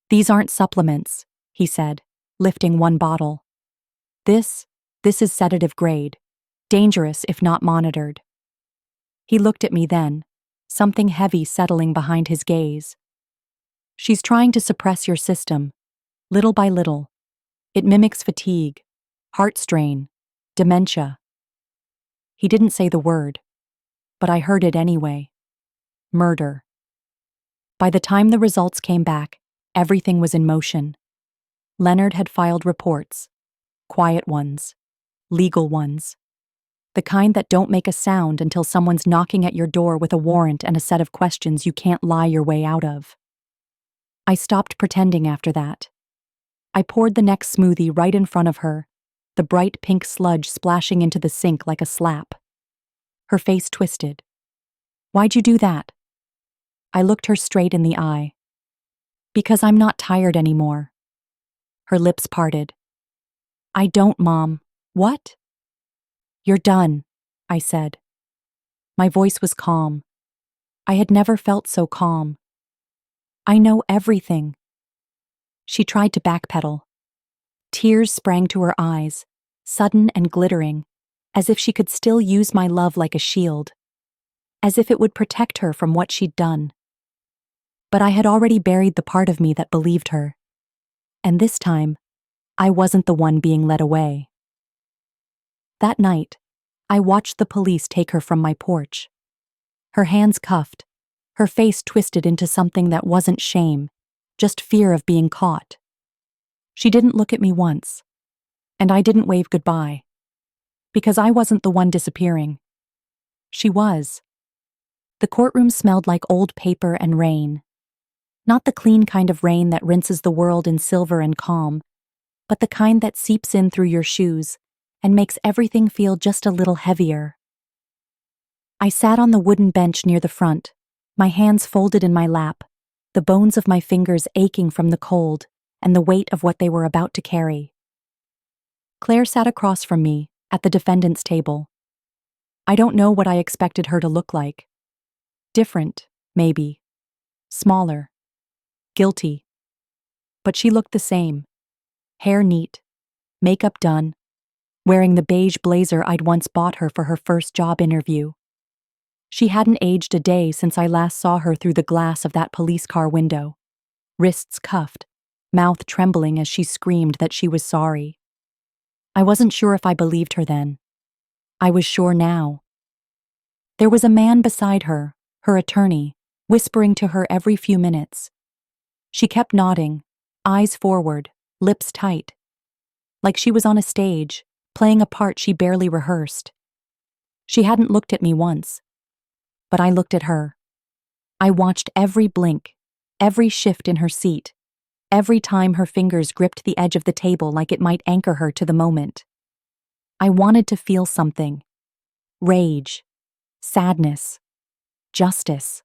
S1: "These aren't supplements," he said, lifting one bottle. This is sedative grade, dangerous if not monitored." He looked at me then, something heavy settling behind his gaze. "She's trying to suppress your system, little by little. It mimics fatigue, heart strain, dementia." He didn't say the word, but I heard it anyway. Murder. By the time the results came back, everything was in motion. Leonard had filed reports, quiet ones, legal ones, the kind that don't make a sound until someone's knocking at your door with a warrant and a set of questions you can't lie your way out of. I stopped pretending after that. I poured the next smoothie right in front of her, the bright pink sludge splashing into the sink like a slap. Her face twisted. "Why'd you do that?" I looked her straight in the eye. "Because I'm not tired anymore." Her lips parted. "I don't, Mom." "What?" "You're done," I said. My voice was calm. I had never felt so calm. "I know everything." She tried to backpedal. Tears sprang to her eyes, sudden and glittering, as if she could still use my love like a shield, as if it would protect her from what she'd done. But I had already buried the part of me that believed her. And this time, I wasn't the one being led away. That night, I watched the police take her from my porch. Her hands cuffed, her face twisted into something that wasn't shame, just fear of being caught. She didn't look at me once, and I didn't wave goodbye, because I wasn't the one disappearing. She was. The courtroom smelled like old paper and rain. Not the clean kind of rain that rinses the world in silver and calm, but the kind that seeps in through your shoes and makes everything feel just a little heavier. I sat on the wooden bench near the front, my hands folded in my lap, the bones of my fingers aching from the cold and the weight of what they were about to carry. Claire sat across from me, at the defendant's table. I don't know what I expected her to look like. Different, maybe. Smaller. Guilty. But she looked the same. Hair neat, makeup done, wearing the beige blazer I'd once bought her for her first job interview. She hadn't aged a day since I last saw her through the glass of that police car window, wrists cuffed, mouth trembling as she screamed that she was sorry. I wasn't sure if I believed her then. I was sure now. There was a man beside her, her attorney, whispering to her every few minutes. She kept nodding, eyes forward, lips tight, like she was on a stage, playing a part she barely rehearsed. She hadn't looked at me once, but I looked at her. I watched every blink, every shift in her seat, every time her fingers gripped the edge of the table like it might anchor her to the moment. I wanted to feel something. Rage, sadness, justice.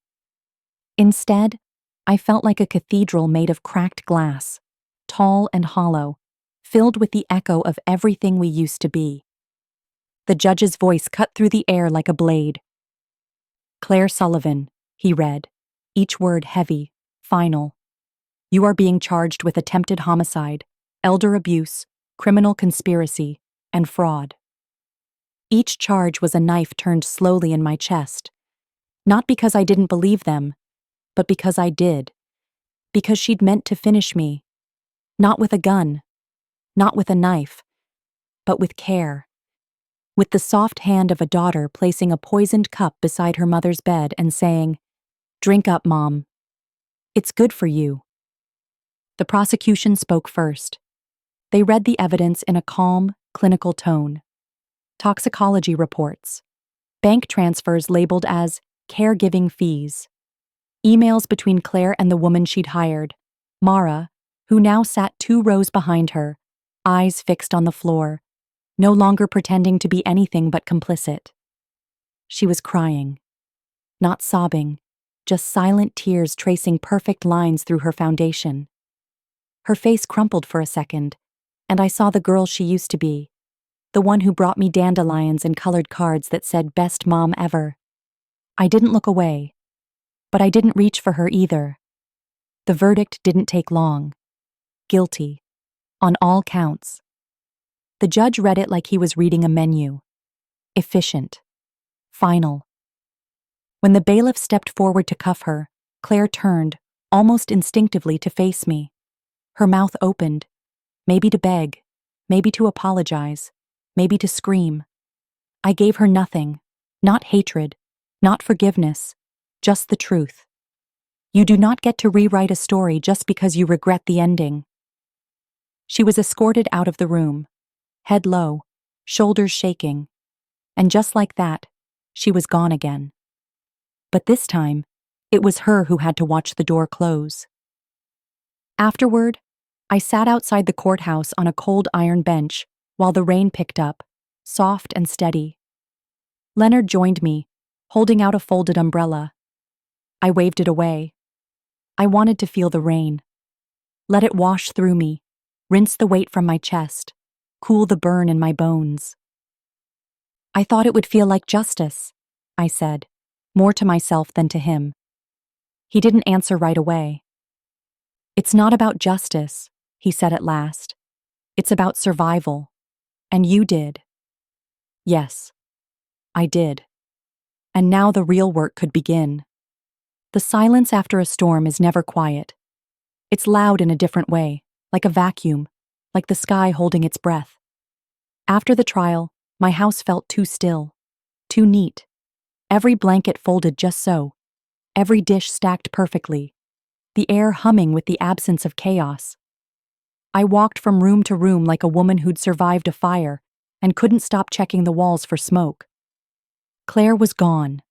S1: Instead, I felt like a cathedral made of cracked glass, tall and hollow, filled with the echo of everything we used to be. The judge's voice cut through the air like a blade. "Claire Sullivan," he read, each word heavy, final. "You are being charged with attempted homicide, elder abuse, criminal conspiracy, and fraud." Each charge was a knife turned slowly in my chest, not because I didn't believe them, but because I did. Because she'd meant to finish me. Not with a gun, not with a knife, but with care. With the soft hand of a daughter placing a poisoned cup beside her mother's bed and saying, "Drink up, Mom. It's good for you." The prosecution spoke first. They read the evidence in a calm, clinical tone. Toxicology reports. Bank transfers labeled as caregiving fees. Emails between Claire and the woman she'd hired, Mara, who now sat 2 rows behind her, eyes fixed on the floor, no longer pretending to be anything but complicit. She was crying. Not sobbing, just silent tears tracing perfect lines through her foundation. Her face crumpled for a second, and I saw the girl she used to be, the one who brought me dandelions and colored cards that said "Best Mom Ever." I didn't look away, but I didn't reach for her either. The verdict didn't take long. Guilty. On all counts. The judge read it like he was reading a menu. Efficient. Final. When the bailiff stepped forward to cuff her, Claire turned, almost instinctively, to face me. Her mouth opened, maybe to beg, maybe to apologize, maybe to scream. I gave her nothing, not hatred, not forgiveness, just the truth. You do not get to rewrite a story just because you regret the ending. She was escorted out of the room, head low, shoulders shaking, and just like that, she was gone again. But this time, it was her who had to watch the door close. Afterward, I sat outside the courthouse on a cold iron bench while the rain picked up, soft and steady. Leonard joined me, holding out a folded umbrella. I waved it away. I wanted to feel the rain. Let it wash through me, rinse the weight from my chest, cool the burn in my bones. I thought it would feel like justice, I said, more to myself than to him. He didn't answer right away. It's not about justice, he said at last. It's about survival. And you did. Yes, I did. And now the real work could begin. The silence after a storm is never quiet. It's loud in a different way, like a vacuum, like the sky holding its breath. After the trial, my house felt too still, too neat. Every blanket folded just so, every dish stacked perfectly, the air humming with the absence of chaos. I walked from room to room like a woman who'd survived a fire and couldn't stop checking the walls for smoke. Claire was gone.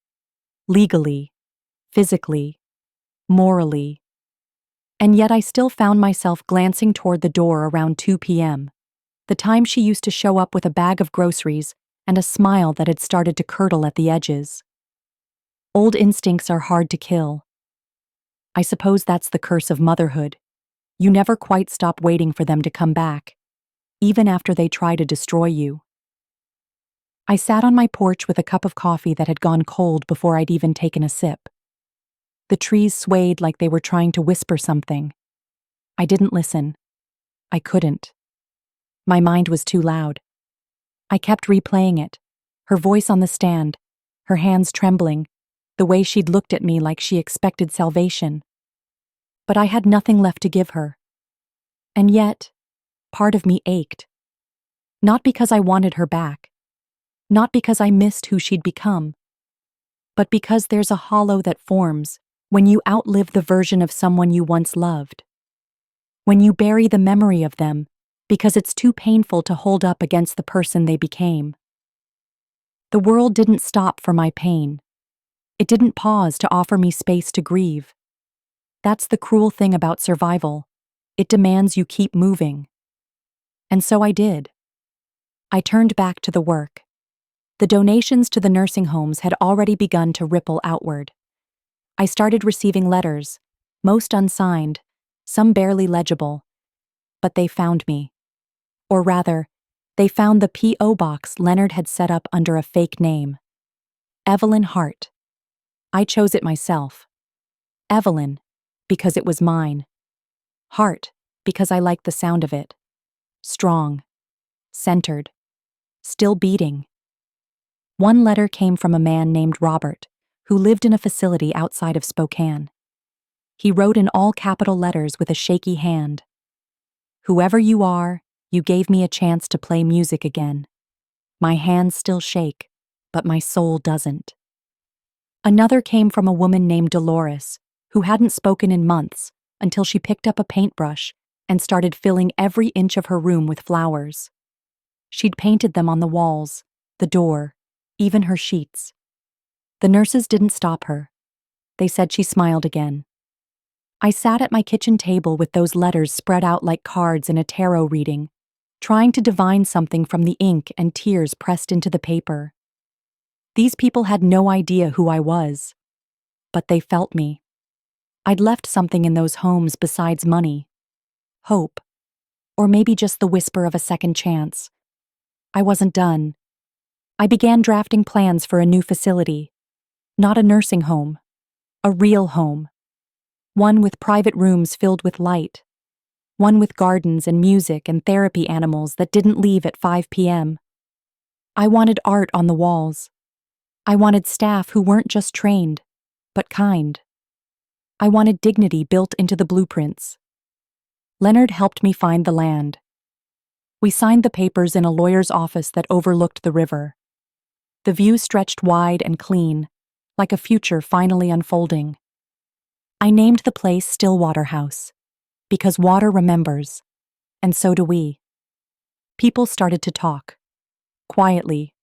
S1: Legally, physically, morally. And yet I still found myself glancing toward the door around 2 p.m., the time she used to show up with a bag of groceries and a smile that had started to curdle at the edges. Old instincts are hard to kill. I suppose that's the curse of motherhood. You never quite stop waiting for them to come back, even after they try to destroy you. I sat on my porch with a cup of coffee that had gone cold before I'd even taken a sip. The trees swayed like they were trying to whisper something. I didn't listen. I couldn't. My mind was too loud. I kept replaying it, her voice on the stand, her hands trembling, the way she'd looked at me like she expected salvation. But I had nothing left to give her. And yet, part of me ached. Not because I wanted her back, not because I missed who she'd become, but because there's a hollow that forms when you outlive the version of someone you once loved. When you bury the memory of them because it's too painful to hold up against the person they became. The world didn't stop for my pain. It didn't pause to offer me space to grieve. That's the cruel thing about survival. It demands you keep moving. And so I did. I turned back to the work. The donations to the nursing homes had already begun to ripple outward. I started receiving letters, most unsigned, some barely legible. But they found me. Or rather, they found the P.O. box Leonard had set up under a fake name. Evelyn Hart. I chose it myself. Evelyn, because it was mine. Hart, because I liked the sound of it. Strong. Centered. Still beating. One letter came from a man named Robert, who lived in a facility outside of Spokane. He wrote in all capital letters with a shaky hand, "Whoever you are, you gave me a chance to play music again. My hands still shake, but my soul doesn't." Another came from a woman named Dolores, who hadn't spoken in months until she picked up a paintbrush and started filling every inch of her room with flowers. She'd painted them on the walls, the door, even her sheets. The nurses didn't stop her. They said she smiled again. I sat at my kitchen table with those letters spread out like cards in a tarot reading, trying to divine something from the ink and tears pressed into the paper. These people had no idea who I was. but they felt me. I'd left something in those homes besides money, hope, or maybe just the whisper of a second chance. I wasn't done. I began drafting plans for a new facility, not a nursing home, a real home. One with private rooms filled with light. One with gardens and music and therapy animals that didn't leave at 5 p.m. I wanted art on the walls. I wanted staff who weren't just trained, but kind. I wanted dignity built into the blueprints. Leonard helped me find the land. We signed the papers in a lawyer's office that overlooked the river. The view stretched wide and clean, like a future finally unfolding. I named the place Stillwater House, because water remembers, and so do we. People started to talk, quietly,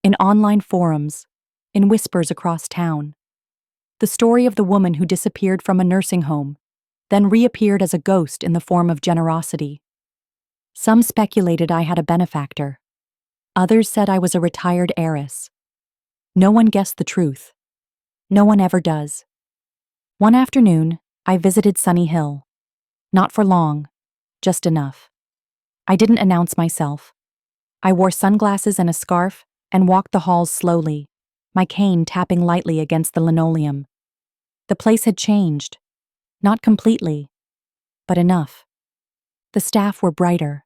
S1: in online forums, in whispers across town. The story of the woman who disappeared from a nursing home, then reappeared as a ghost in the form of generosity. Some speculated I had a benefactor. Others said I was a retired heiress. No one guessed the truth. No one ever does. One afternoon, I visited Sunny Hill. Not for long, just enough. I didn't announce myself. I wore sunglasses and a scarf and walked the halls slowly, my cane tapping lightly against the linoleum. The place had changed. Not completely, but enough. The staff were brighter.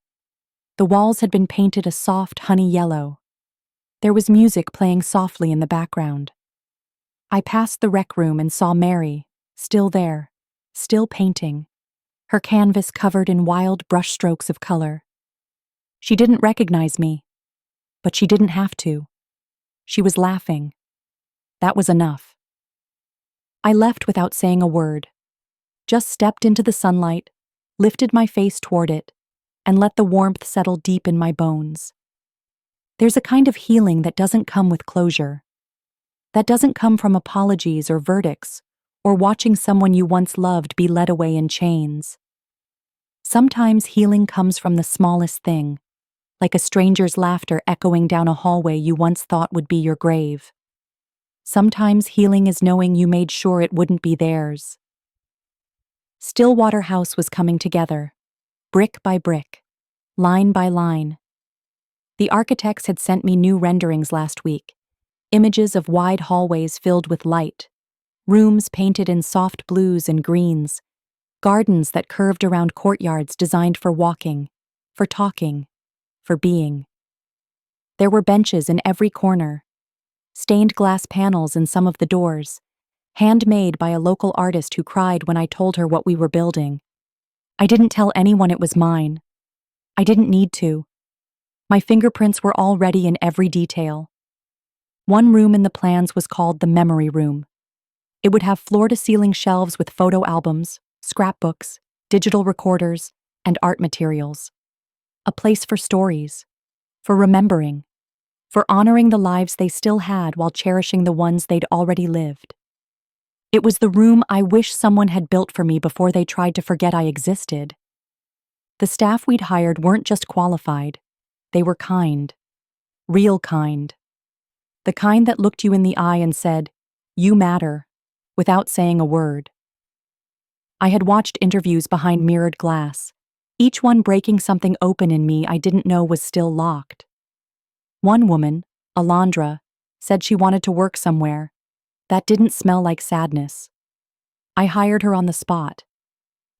S1: The walls had been painted a soft honey yellow. There was music playing softly in the background. I passed the rec room and saw Mary, still there, still painting, her canvas covered in wild brushstrokes of color. She didn't recognize me, but she didn't have to. She was laughing. That was enough. I left without saying a word, just stepped into the sunlight, lifted my face toward it, and let the warmth settle deep in my bones. There's a kind of healing that doesn't come with closure, that doesn't come from apologies or verdicts, or watching someone you once loved be led away in chains. Sometimes healing comes from the smallest thing, like a stranger's laughter echoing down a hallway you once thought would be your grave. Sometimes healing is knowing you made sure it wouldn't be theirs. Stillwater House was coming together, brick by brick, line by line. The architects had sent me new renderings last week, images of wide hallways filled with light, rooms painted in soft blues and greens, gardens that curved around courtyards designed for walking, for talking, for being. There were benches in every corner, stained glass panels in some of the doors, handmade by a local artist who cried when I told her what we were building. I didn't tell anyone it was mine. I didn't need to. My fingerprints were already in every detail. One room in the plans was called the memory room. It would have floor-to-ceiling shelves with photo albums, scrapbooks, digital recorders, and art materials. A place for stories, for remembering, for honoring the lives they still had while cherishing the ones they'd already lived. It was the room I wish someone had built for me before they tried to forget I existed. The staff we'd hired weren't just qualified, they were kind. Real kind. The kind that looked you in the eye and said, "You matter," without saying a word. I had watched interviews behind mirrored glass, each one breaking something open in me I didn't know was still locked. One woman, Alondra, said she wanted to work somewhere that didn't smell like sadness. I hired her on the spot.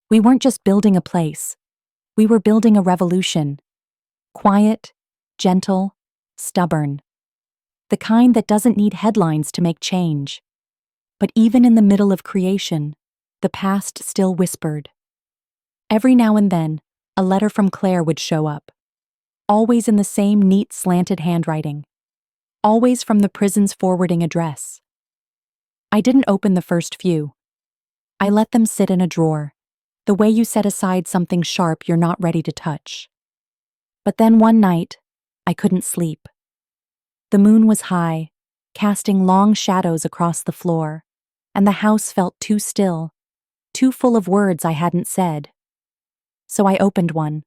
S1: We weren't just building a place. We were building a revolution. Quiet, gentle, stubborn. The kind that doesn't need headlines to make change. But even in the middle of creation, the past still whispered. Every now and then, a letter from Claire would show up. Always in the same neat slanted handwriting. Always from the prison's forwarding address. I didn't open the first few. I let them sit in a drawer, the way you set aside something sharp you're not ready to touch. But then one night, I couldn't sleep. The moon was high, casting long shadows across the floor, and the house felt too still, too full of words I hadn't said. So I opened one.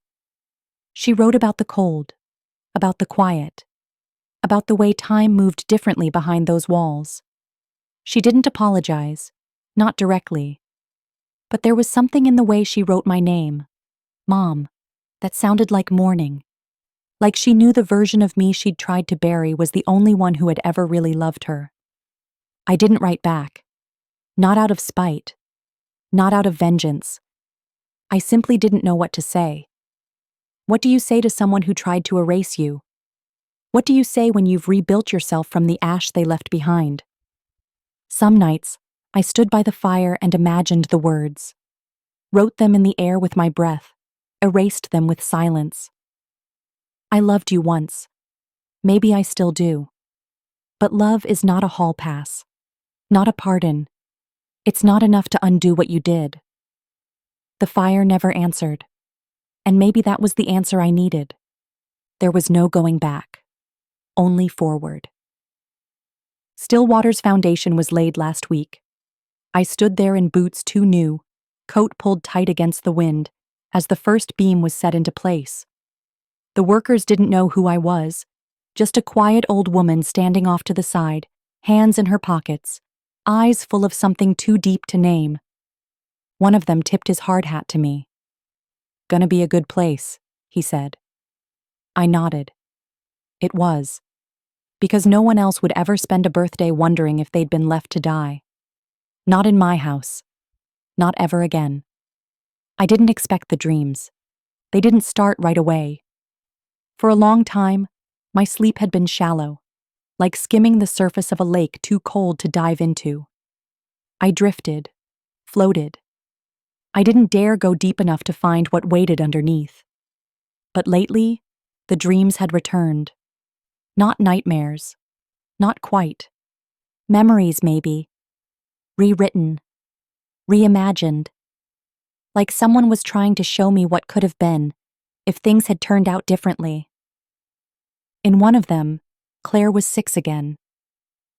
S1: She wrote about the cold, about the quiet, about the way time moved differently behind those walls. She didn't apologize, Not directly. But there was something in the way she wrote my name, Mom, that sounded like mourning. Like she knew the version of me she'd tried to bury was the only one who had ever really loved her. I didn't write back. Not out of spite. Not out of vengeance. I simply didn't know what to say. What do you say to someone who tried to erase you? What do you say when you've rebuilt yourself from the ash they left behind? Some nights, I stood by the fire and imagined the words. Wrote them in the air with my breath. Erased them with silence. I loved you once. Maybe I still do. But love is not a hall pass. Not a pardon. It's not enough to undo what you did. The fire never answered. And maybe that was the answer I needed. There was no going back. Only forward. Stillwater's foundation was laid last week. I stood there in boots too new, coat pulled tight against the wind, as the first beam was set into place. The workers didn't know who I was, just a quiet old woman standing off to the side, hands in her pockets, eyes full of something too deep to name. One of them tipped his hard hat to me. "Gonna be a good place," he said. I nodded. It was. Because no one else would ever spend a birthday wondering if they'd been left to die. Not in my house. Not ever again. I didn't expect the dreams. They didn't start right away. For a long time, my sleep had been shallow, like skimming the surface of a lake too cold to dive into. I drifted, floated. I didn't dare go deep enough to find what waited underneath. But lately, the dreams had returned. Not nightmares. Not quite. Memories, maybe. Rewritten. Reimagined. Like someone was trying to show me what could have been, if things had turned out differently. In one of them, Claire was 6 again.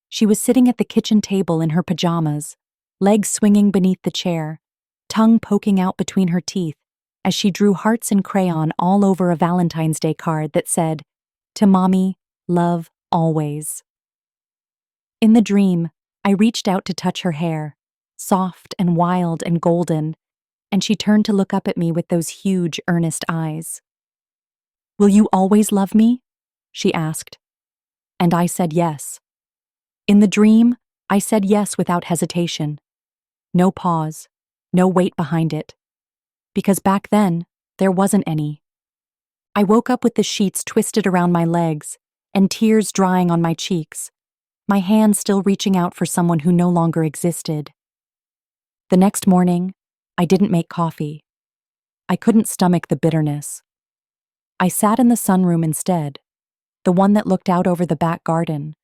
S1: She was sitting at the kitchen table in her pajamas, legs swinging beneath the chair, tongue poking out between her teeth, as she drew hearts in crayon all over a Valentine's Day card that said, "To Mommy, love, always." In the dream, I reached out to touch her hair, soft and wild and golden, and she turned to look up at me with those huge, earnest eyes. "Will you always love me?" she asked. And I said yes. In the dream, I said yes without hesitation. No pause, no weight behind it. Because back then, there wasn't any. I woke up with the sheets twisted around my legs and tears drying on my cheeks, my hands still reaching out for someone who no longer existed. The next morning, I didn't make coffee. I couldn't stomach the bitterness. I sat in the sunroom instead, the one that looked out over the back garden,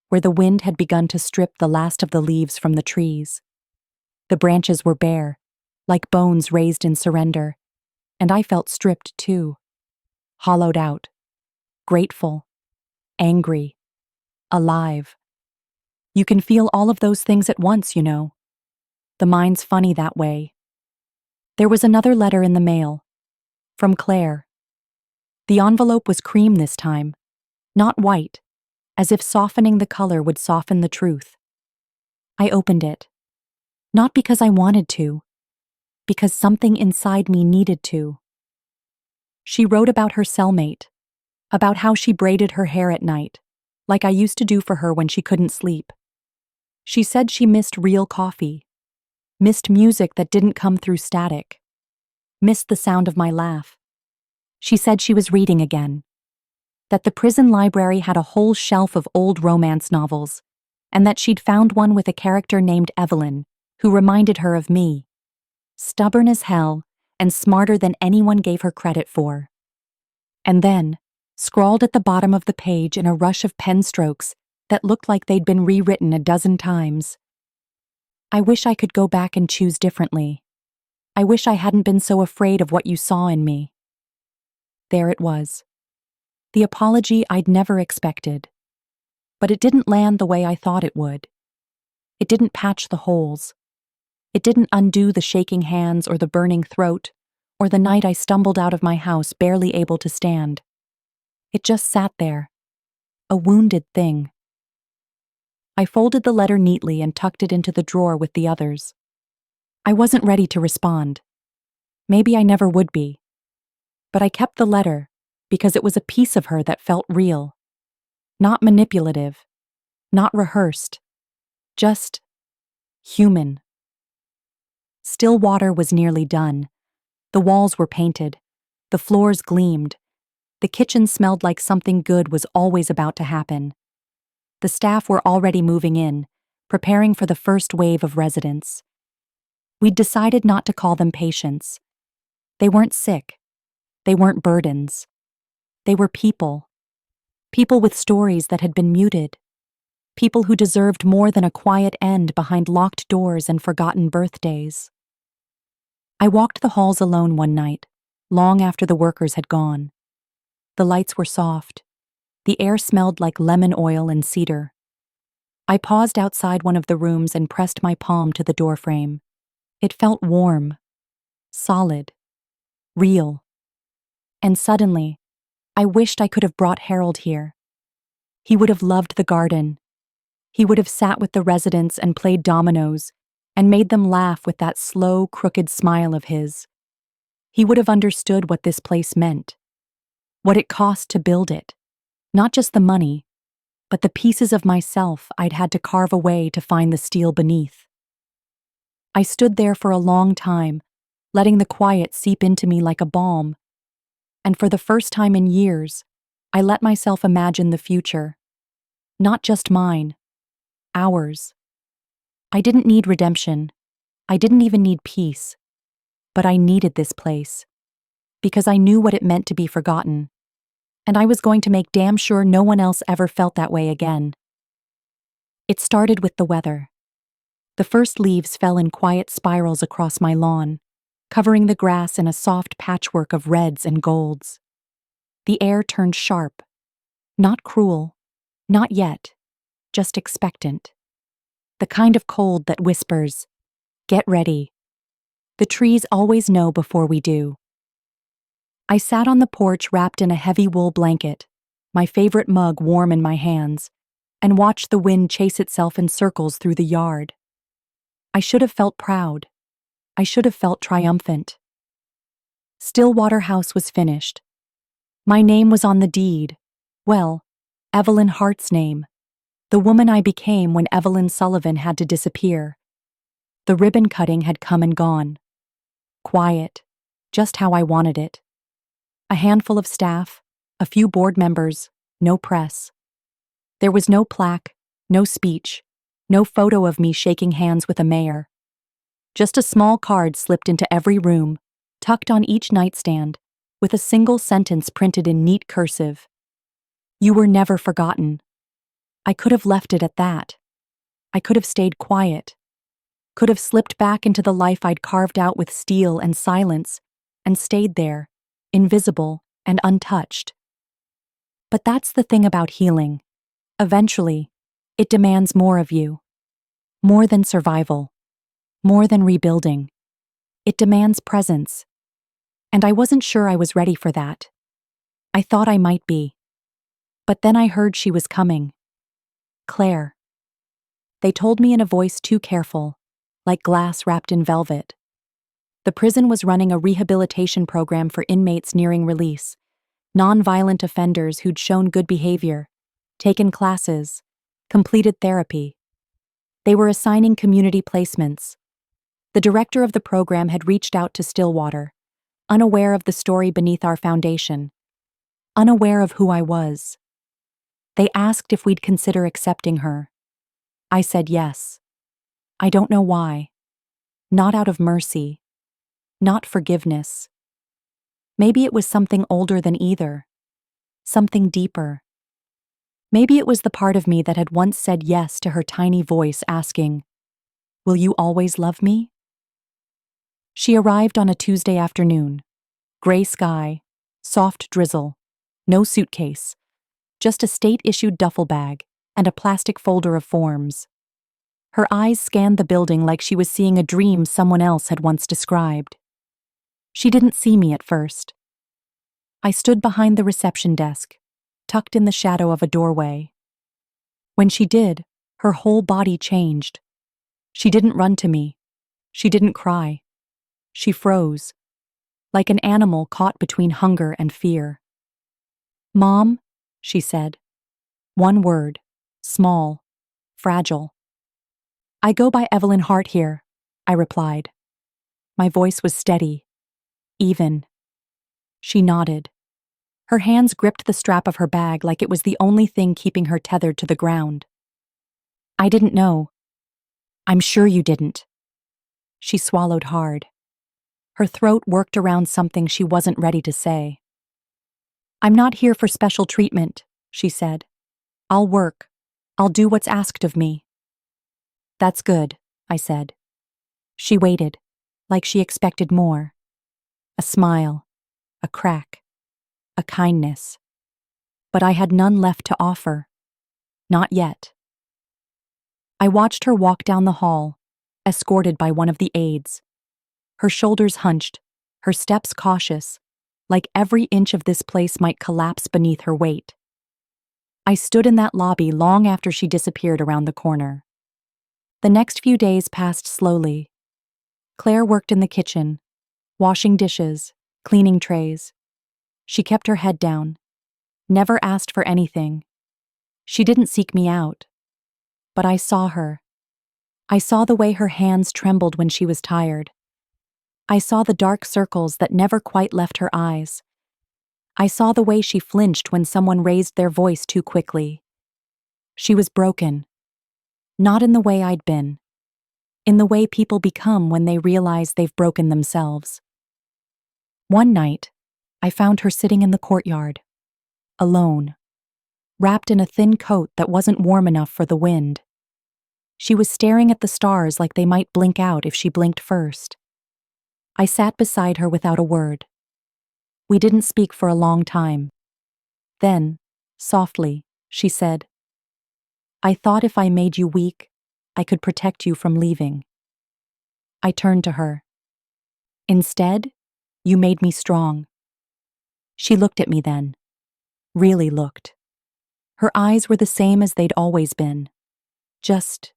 S1: where the wind had begun to strip the last of the leaves from the trees. The branches were bare, like bones raised in surrender, and I felt stripped too. Hollowed out. Grateful. Angry. Alive. You can feel all of those things at once, you know. The mind's funny that way. There was another letter in the mail. From Claire. The envelope was cream this time, not white, as if softening the color would soften the truth. I opened it. Not because I wanted to, because something inside me needed to. She wrote about her cellmate, about how she braided her hair at night, like I used to do for her when she couldn't sleep. She said she missed real coffee, missed music that didn't come through static, missed the sound of my laugh. She said she was reading again, that the prison library had a whole shelf of old romance novels, and that she'd found one with a character named Evelyn, who reminded her of me. Stubborn as hell, and smarter than anyone gave her credit for. And then, scrawled at the bottom of the page in a rush of pen strokes that looked like they'd been rewritten a dozen times. I wish I could go back and choose differently. I wish I hadn't been so afraid of what you saw in me. There it was. The apology I'd never expected. But it didn't land the way I thought it would. It didn't patch the holes. It didn't undo the shaking hands or the burning throat, or the night I stumbled out of my house barely able to stand. It just sat there, a wounded thing. I folded the letter neatly and tucked it into the drawer with the others. I wasn't ready to respond. Maybe I never would be. But I kept the letter because it was a piece of her that felt real. Not manipulative. Not rehearsed. Just human. Stillwater was nearly done. The walls were painted. The floors gleamed. The kitchen smelled like something good was always about to happen. The staff were already moving in, preparing for the first wave of residents. We'd decided not to call them patients. They weren't sick. They weren't burdens. They were people. People with stories that had been muted. People who deserved more than a quiet end behind locked doors and forgotten birthdays. I walked the halls alone one night, long after the workers had gone. The lights were soft. The air smelled like lemon oil and cedar. I paused outside one of the rooms and pressed my palm to the doorframe. It felt warm, solid, real. And suddenly, I wished I could have brought Harold here. He would have loved the garden. He would have sat with the residents and played dominoes and made them laugh with that slow, crooked smile of his. He would have understood what this place meant, what it cost to build it. Not just the money, but the pieces of myself I'd had to carve away to find the steel beneath. I stood there for a long time, letting the quiet seep into me like a balm. And for the first time in years, I let myself imagine the future. Not just mine, ours. I didn't need redemption. I didn't even need peace. But I needed this place. Because I knew what it meant to be forgotten. And I was going to make damn sure no one else ever felt that way again. It started with the weather. The first leaves fell in quiet spirals across my lawn, covering the grass in a soft patchwork of reds and golds. The air turned sharp. Not cruel. Not yet. Just expectant. The kind of cold that whispers, "Get ready." The trees always know before we do. I sat on the porch wrapped in a heavy wool blanket, my favorite mug warm in my hands, and watched the wind chase itself in circles through the yard. I should have felt proud. I should have felt triumphant. Stillwater House was finished. My name was on the deed. Well, Evelyn Hart's name. The woman I became when Evelyn Sullivan had to disappear. The ribbon cutting had come and gone. Quiet, just how I wanted it. A handful of staff, a few board members, no press. There was no plaque, no speech, no photo of me shaking hands with a mayor. Just a small card slipped into every room, tucked on each nightstand, with a single sentence printed in neat cursive. You were never forgotten. I could have left it at that. I could have stayed quiet. Could have slipped back into the life I'd carved out with steel and silence, and stayed there, invisible and untouched. But that's the thing about healing. Eventually, it demands more of you. More than survival. More than rebuilding. It demands presence. And I wasn't sure I was ready for that. I thought I might be. But then I heard she was coming. Claire. They told me in a voice too careful, like glass wrapped in velvet. The prison was running a rehabilitation program for inmates nearing release, non-violent offenders who'd shown good behavior, taken classes, completed therapy. They were assigning community placements. The director of the program had reached out to Stillwater, unaware of the story beneath our foundation, unaware of who I was. They asked if we'd consider accepting her. I said yes. I don't know why. Not out of mercy. Not forgiveness. Maybe it was something older than either. Something deeper. Maybe it was the part of me that had once said yes to her tiny voice asking, "Will you always love me?" She arrived on a Tuesday afternoon. Gray sky, soft drizzle, no suitcase, just a state-issued duffel bag and a plastic folder of forms. Her eyes scanned the building like she was seeing a dream someone else had once described. She didn't see me at first. I stood behind the reception desk, tucked in the shadow of a doorway. When she did, her whole body changed. She didn't run to me. She didn't cry. She froze, like an animal caught between hunger and fear. "Mom," she said. One word, small, fragile. "I go by Evelyn Hart here," I replied. My voice was steady, even. She nodded. Her hands gripped the strap of her bag like it was the only thing keeping her tethered to the ground. "I didn't know." "I'm sure you didn't." She swallowed hard. Her throat worked around something she wasn't ready to say. "I'm not here for special treatment," she said. "I'll work. I'll do what's asked of me." "That's good," I said. She waited, like she expected more. A smile, a crack, a kindness. But I had none left to offer. Not yet. I watched her walk down the hall, escorted by one of the aides. Her shoulders hunched, her steps cautious, like every inch of this place might collapse beneath her weight. I stood in that lobby long after she disappeared around the corner. The next few days passed slowly. Claire worked in the kitchen, washing dishes, cleaning trays. She kept her head down, never asked for anything. She didn't seek me out. But I saw her. I saw the way her hands trembled when she was tired. I saw the dark circles that never quite left her eyes. I saw the way she flinched when someone raised their voice too quickly. She was broken. Not in the way I'd been. In the way people become when they realize they've broken themselves. One night, I found her sitting in the courtyard, alone, wrapped in a thin coat that wasn't warm enough for the wind. She was staring at the stars like they might blink out if she blinked first. I sat beside her without a word. We didn't speak for a long time. Then, softly, she said, "I thought if I made you weak, I could protect you from leaving." I turned to her. "Instead, you made me strong." She looked at me then. Really looked. Her eyes were the same as they'd always been. Just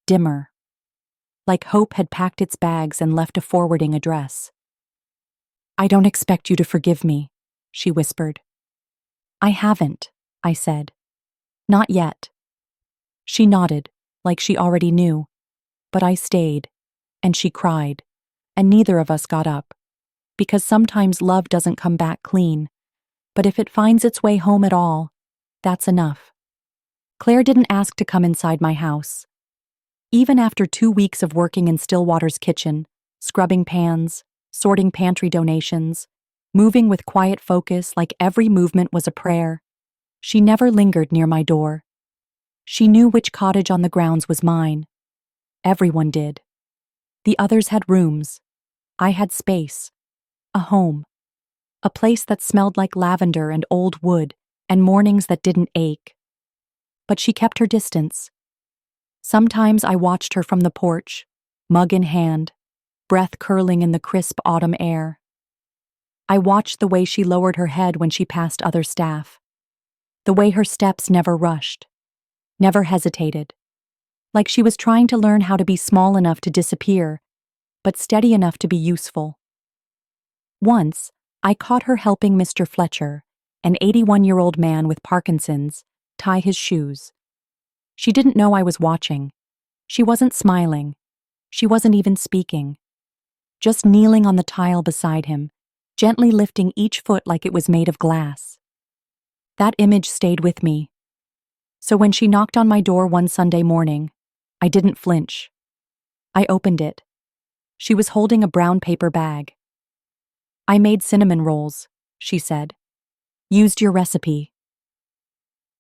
S1: dimmer. Like hope had packed its bags and left a forwarding address. "I don't expect you to forgive me," she whispered. "I haven't," I said. "Not yet." She nodded, like she already knew. But I stayed, and she cried, and neither of us got up. Because sometimes love doesn't come back clean, but if it finds its way home at all, that's enough. Claire didn't ask to come inside my house. Even after 2 weeks of working in Stillwater's kitchen, scrubbing pans, sorting pantry donations, moving with quiet focus like every movement was a prayer, she never lingered near my door. She knew which cottage on the grounds was mine. Everyone did. The others had rooms. I had space. A home. A place that smelled like lavender and old wood, and mornings that didn't ache. But she kept her distance. Sometimes I watched her from the porch, mug in hand, breath curling in the crisp autumn air. I watched the way she lowered her head when she passed other staff. The way her steps never rushed, never hesitated. Like she was trying to learn how to be small enough to disappear, but steady enough to be useful. Once, I caught her helping Mr. Fletcher, an 81-year-old man with Parkinson's, tie his shoes. She didn't know I was watching. She wasn't smiling. She wasn't even speaking. Just kneeling on the tile beside him, gently lifting each foot like it was made of glass. That image stayed with me. So when she knocked on my door one Sunday morning, I didn't flinch. I opened it. She was holding a brown paper bag. "I made cinnamon rolls," she said. "Used your recipe."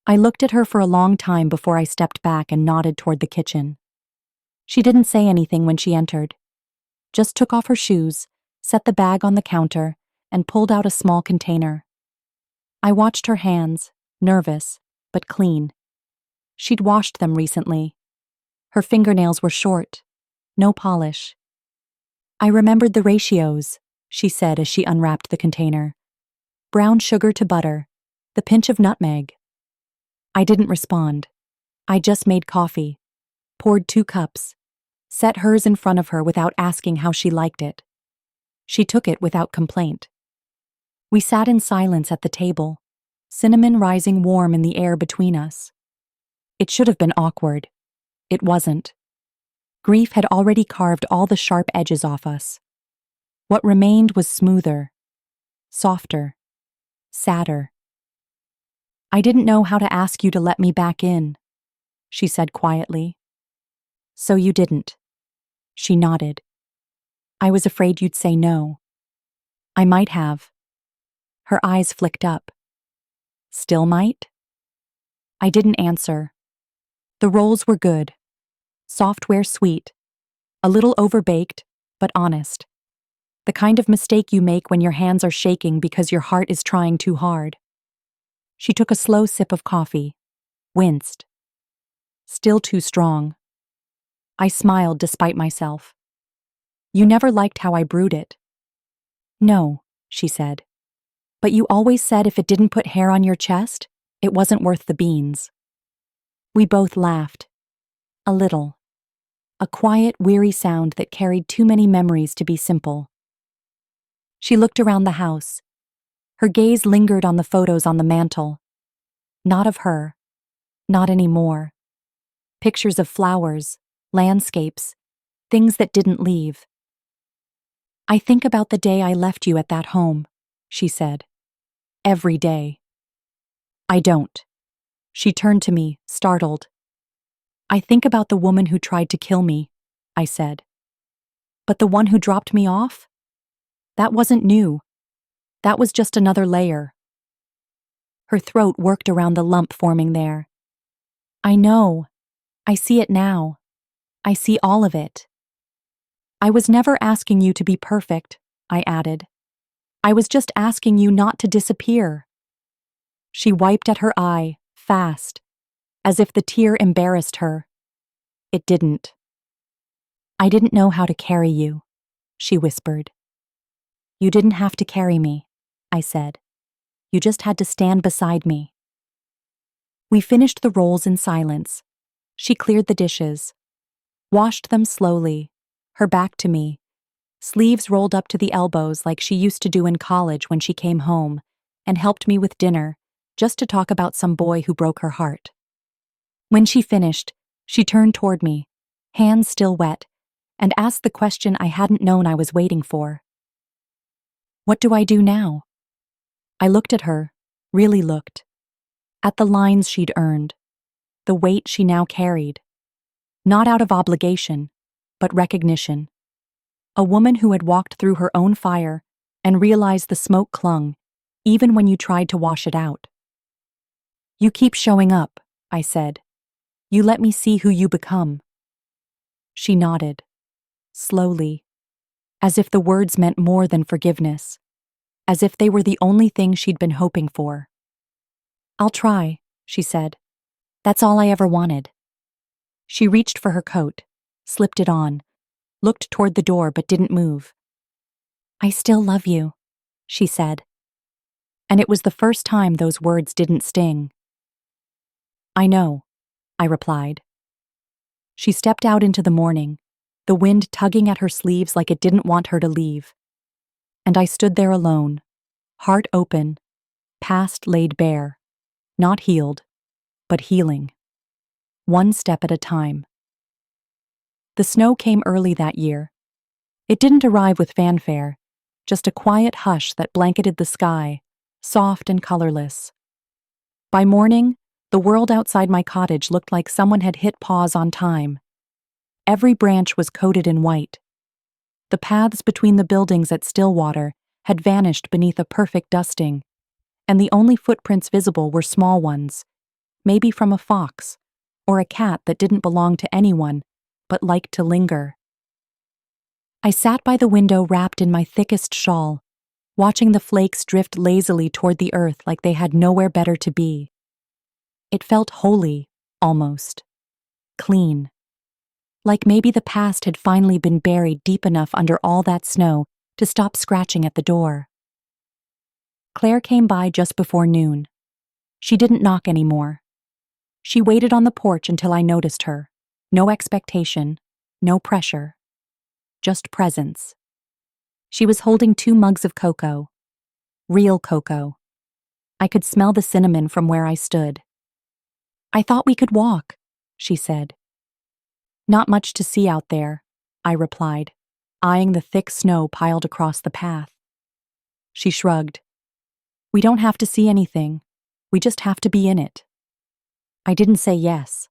S1: I looked at her for a long time before I stepped back and nodded toward the kitchen. She didn't say anything when she entered. Just took off her shoes, set the bag on the counter, and pulled out a small container. I watched her hands, nervous, but clean. She'd washed them recently. Her fingernails were short, no polish. "I remembered the ratios," she said as she unwrapped the container. "Brown sugar to butter, the pinch of nutmeg." I didn't respond. I just made coffee, poured 2 cups, set hers in front of her without asking how she liked it. She took it without complaint. We sat in silence at the table, cinnamon rising warm in the air between us. It should have been awkward. It wasn't. Grief had already carved all the sharp edges off us. What remained was smoother, softer, sadder. "I didn't know how to ask you to let me back in," she said quietly. "So you didn't." She nodded. "I was afraid you'd say no." "I might have." Her eyes flicked up. "Still might?" I didn't answer. The rolls were good. Software sweet. A little overbaked, but honest. The kind of mistake you make when your hands are shaking because your heart is trying too hard. She took a slow sip of coffee, winced. Still too strong. I smiled despite myself. "You never liked how I brewed it." "No," she said. "But you always said if it didn't put hair on your chest, it wasn't worth the beans." We both laughed. A little. A quiet, weary sound that carried too many memories to be simple. She looked around the house. Her gaze lingered on the photos on the mantel. Not of her. Not anymore. Pictures of flowers, landscapes, things that didn't leave. "I think about the day I left you at that home," she said. "Every day." "I don't." She turned to me, startled. "I think about the woman who tried to kill me," I said. "But the one who dropped me off? That wasn't new. That was just another layer." Her throat worked around the lump forming there. "I know. I see it now. I see all of it." "I was never asking you to be perfect," I added. "I was just asking you not to disappear." She wiped at her eye, fast, as if the tear embarrassed her. It didn't. "I didn't know how to carry you," she whispered. "You didn't have to carry me," I said. "You just had to stand beside me." We finished the rolls in silence. She cleared the dishes, washed them slowly, her back to me, sleeves rolled up to the elbows like she used to do in college when she came home, and helped me with dinner, just to talk about some boy who broke her heart. When she finished, she turned toward me, hands still wet, and asked the question I hadn't known I was waiting for. "What do I do now?" I looked at her, really looked. At the lines she'd earned, the weight she now carried. Not out of obligation, but recognition. A woman who had walked through her own fire and realized the smoke clung, even when you tried to wash it out. "You keep showing up," I said. "You let me see who you become." She nodded, slowly, as if the words meant more than forgiveness, as if they were the only thing she'd been hoping for. "I'll try," she said. "That's all I ever wanted." She reached for her coat, slipped it on, looked toward the door but didn't move. "I still love you," she said. And it was the first time those words didn't sting. "I know," I replied. She stepped out into the morning, the wind tugging at her sleeves like it didn't want her to leave. And I stood there alone, heart open, past laid bare, not healed, but healing. One step at a time. The snow came early that year. It didn't arrive with fanfare, just a quiet hush that blanketed the sky, soft and colorless. By morning, the world outside my cottage looked like someone had hit pause on time. Every branch was coated in white. The paths between the buildings at Stillwater had vanished beneath a perfect dusting, and the only footprints visible were small ones, maybe from a fox, or a cat that didn't belong to anyone, but liked to linger. I sat by the window wrapped in my thickest shawl, watching the flakes drift lazily toward the earth like they had nowhere better to be. It felt holy, almost. Clean. Like maybe the past had finally been buried deep enough under all that snow to stop scratching at the door. Claire came by just before noon. She didn't knock anymore. She waited on the porch until I noticed her. No expectation, No pressure. Just presence. She was holding 2 mugs of cocoa. Real cocoa. I could smell the cinnamon from where I stood. "I thought we could walk," she said. "Not much to see out there," I replied, eyeing the thick snow piled across the path. She shrugged. "We don't have to see anything. We just have to be in it." I didn't say yes,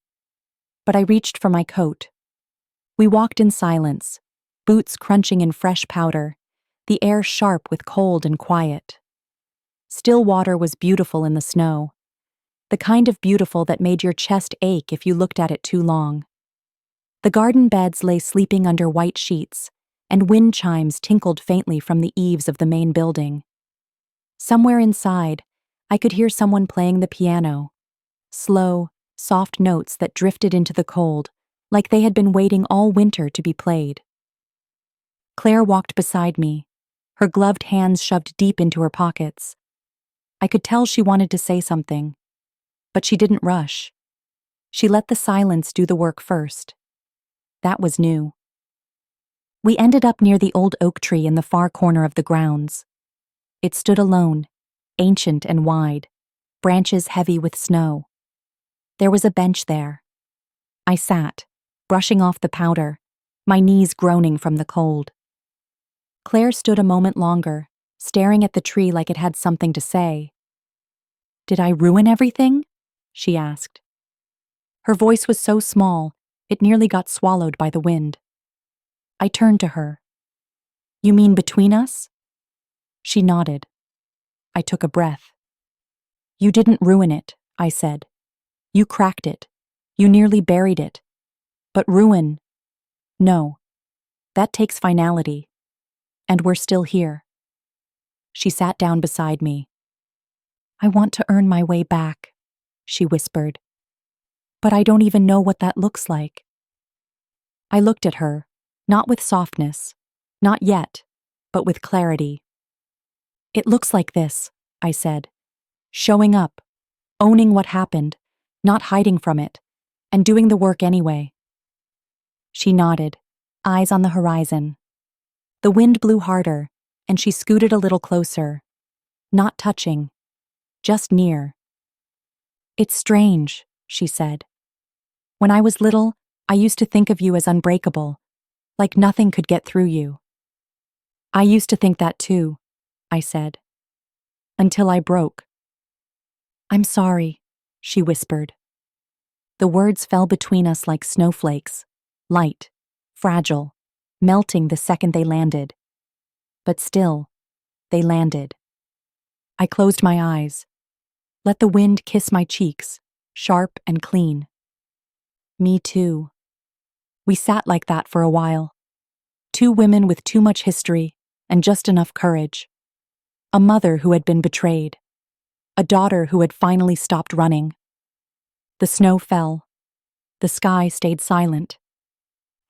S1: but I reached for my coat. We walked in silence, boots crunching in fresh powder, the air sharp with cold and quiet. Still water was beautiful in the snow, the kind of beautiful that made your chest ache if you looked at it too long. The garden beds lay sleeping under white sheets, and wind chimes tinkled faintly from the eaves of the main building. Somewhere inside, I could hear someone playing the piano, slow, soft notes that drifted into the cold, like they had been waiting all winter to be played. Claire walked beside me, her gloved hands shoved deep into her pockets. I could tell she wanted to say something, but she didn't rush. She let the silence do the work first. That was new. We ended up near the old oak tree in the far corner of the grounds. It stood alone, ancient and wide, branches heavy with snow. There was a bench there. I sat, brushing off the powder, my knees groaning from the cold. Claire stood a moment longer, staring at the tree like it had something to say. "Did I ruin everything?" she asked. Her voice was so small, it nearly got swallowed by the wind. I turned to her. "You mean between us?" She nodded. I took a breath. "You didn't ruin it," I said. "You cracked it. You nearly buried it. But ruin? No. That takes finality. And we're still here." She sat down beside me. "I want to earn my way back," she whispered. "But I don't even know what that looks like." I looked at her, not with softness, not yet, but with clarity. "It looks like this," I said. "Showing up, owning what happened, not hiding from it, and doing the work anyway." She nodded, eyes on the horizon. The wind blew harder, and she scooted a little closer. Not touching, just near. "It's strange," she said. "When I was little, I used to think of you as unbreakable, like nothing could get through you." "I used to think that too," I said. "Until I broke." "I'm sorry," she whispered. The words fell between us like snowflakes, light, fragile, melting the second they landed. But still, they landed. I closed my eyes, let the wind kiss my cheeks, sharp and clean. Me too. We sat like that for a while. 2 women with too much history and just enough courage. A mother who had been betrayed. A daughter who had finally stopped running. The snow fell. The sky stayed silent.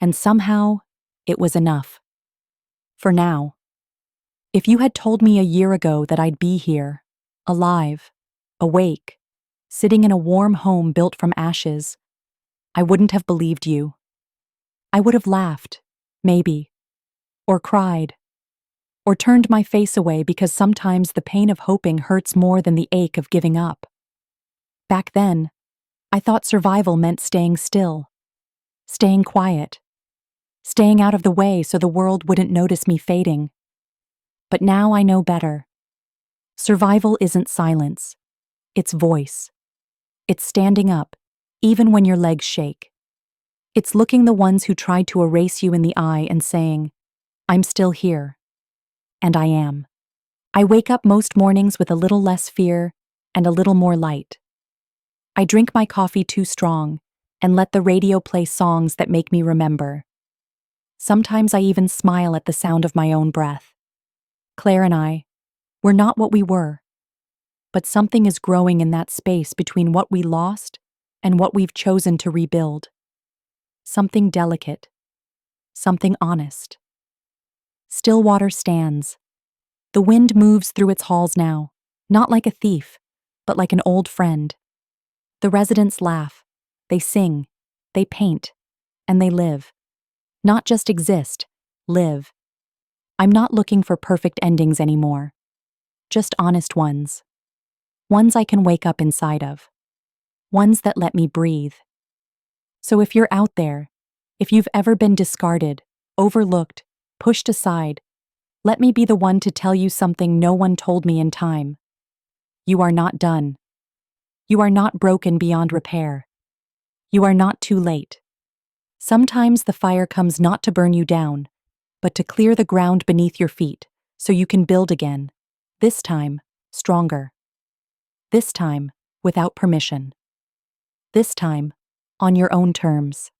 S1: And somehow, it was enough. For now. If you had told me a year ago that I'd be here, alive, awake, sitting in a warm home built from ashes, I wouldn't have believed you. I would have laughed, maybe, or cried, or turned my face away because sometimes the pain of hoping hurts more than the ache of giving up. Back then, I thought survival meant staying still, staying quiet, staying out of the way so the world wouldn't notice me fading. But now I know better. Survival isn't silence, it's voice. It's standing up, even when your legs shake. It's looking the ones who tried to erase you in the eye and saying, "I'm still here." And I am. I wake up most mornings with a little less fear and a little more light. I drink my coffee too strong and let the radio play songs that make me remember. Sometimes I even smile at the sound of my own breath. Claire and I, we're not what we were. But something is growing in that space between what we lost and what we've chosen to rebuild. Something delicate. Something honest. Stillwater stands. The wind moves through its halls now, not like a thief, but like an old friend. The residents laugh, they sing, they paint, and they live. Not just exist, live. I'm not looking for perfect endings anymore. Just honest ones. Ones I can wake up inside of. Ones that let me breathe. So if you're out there, if you've ever been discarded, overlooked, pushed aside, let me be the one to tell you something no one told me in time. You are not done. You are not broken beyond repair. You are not too late. Sometimes the fire comes not to burn you down, but to clear the ground beneath your feet so you can build again. This time, stronger. This time, without permission. This time, on your own terms.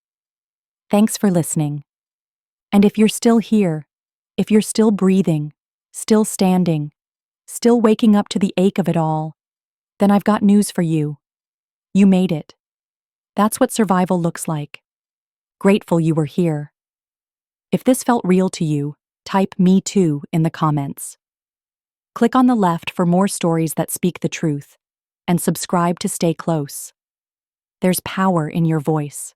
S1: Thanks for listening. And if you're still here, if you're still breathing, still standing, still waking up to the ache of it all, then I've got news for you. You made it. That's what survival looks like. Grateful you were here. If this felt real to you, type "me too" in the comments. Click on the left for more stories that speak the truth, and subscribe to stay close. There's power in your voice.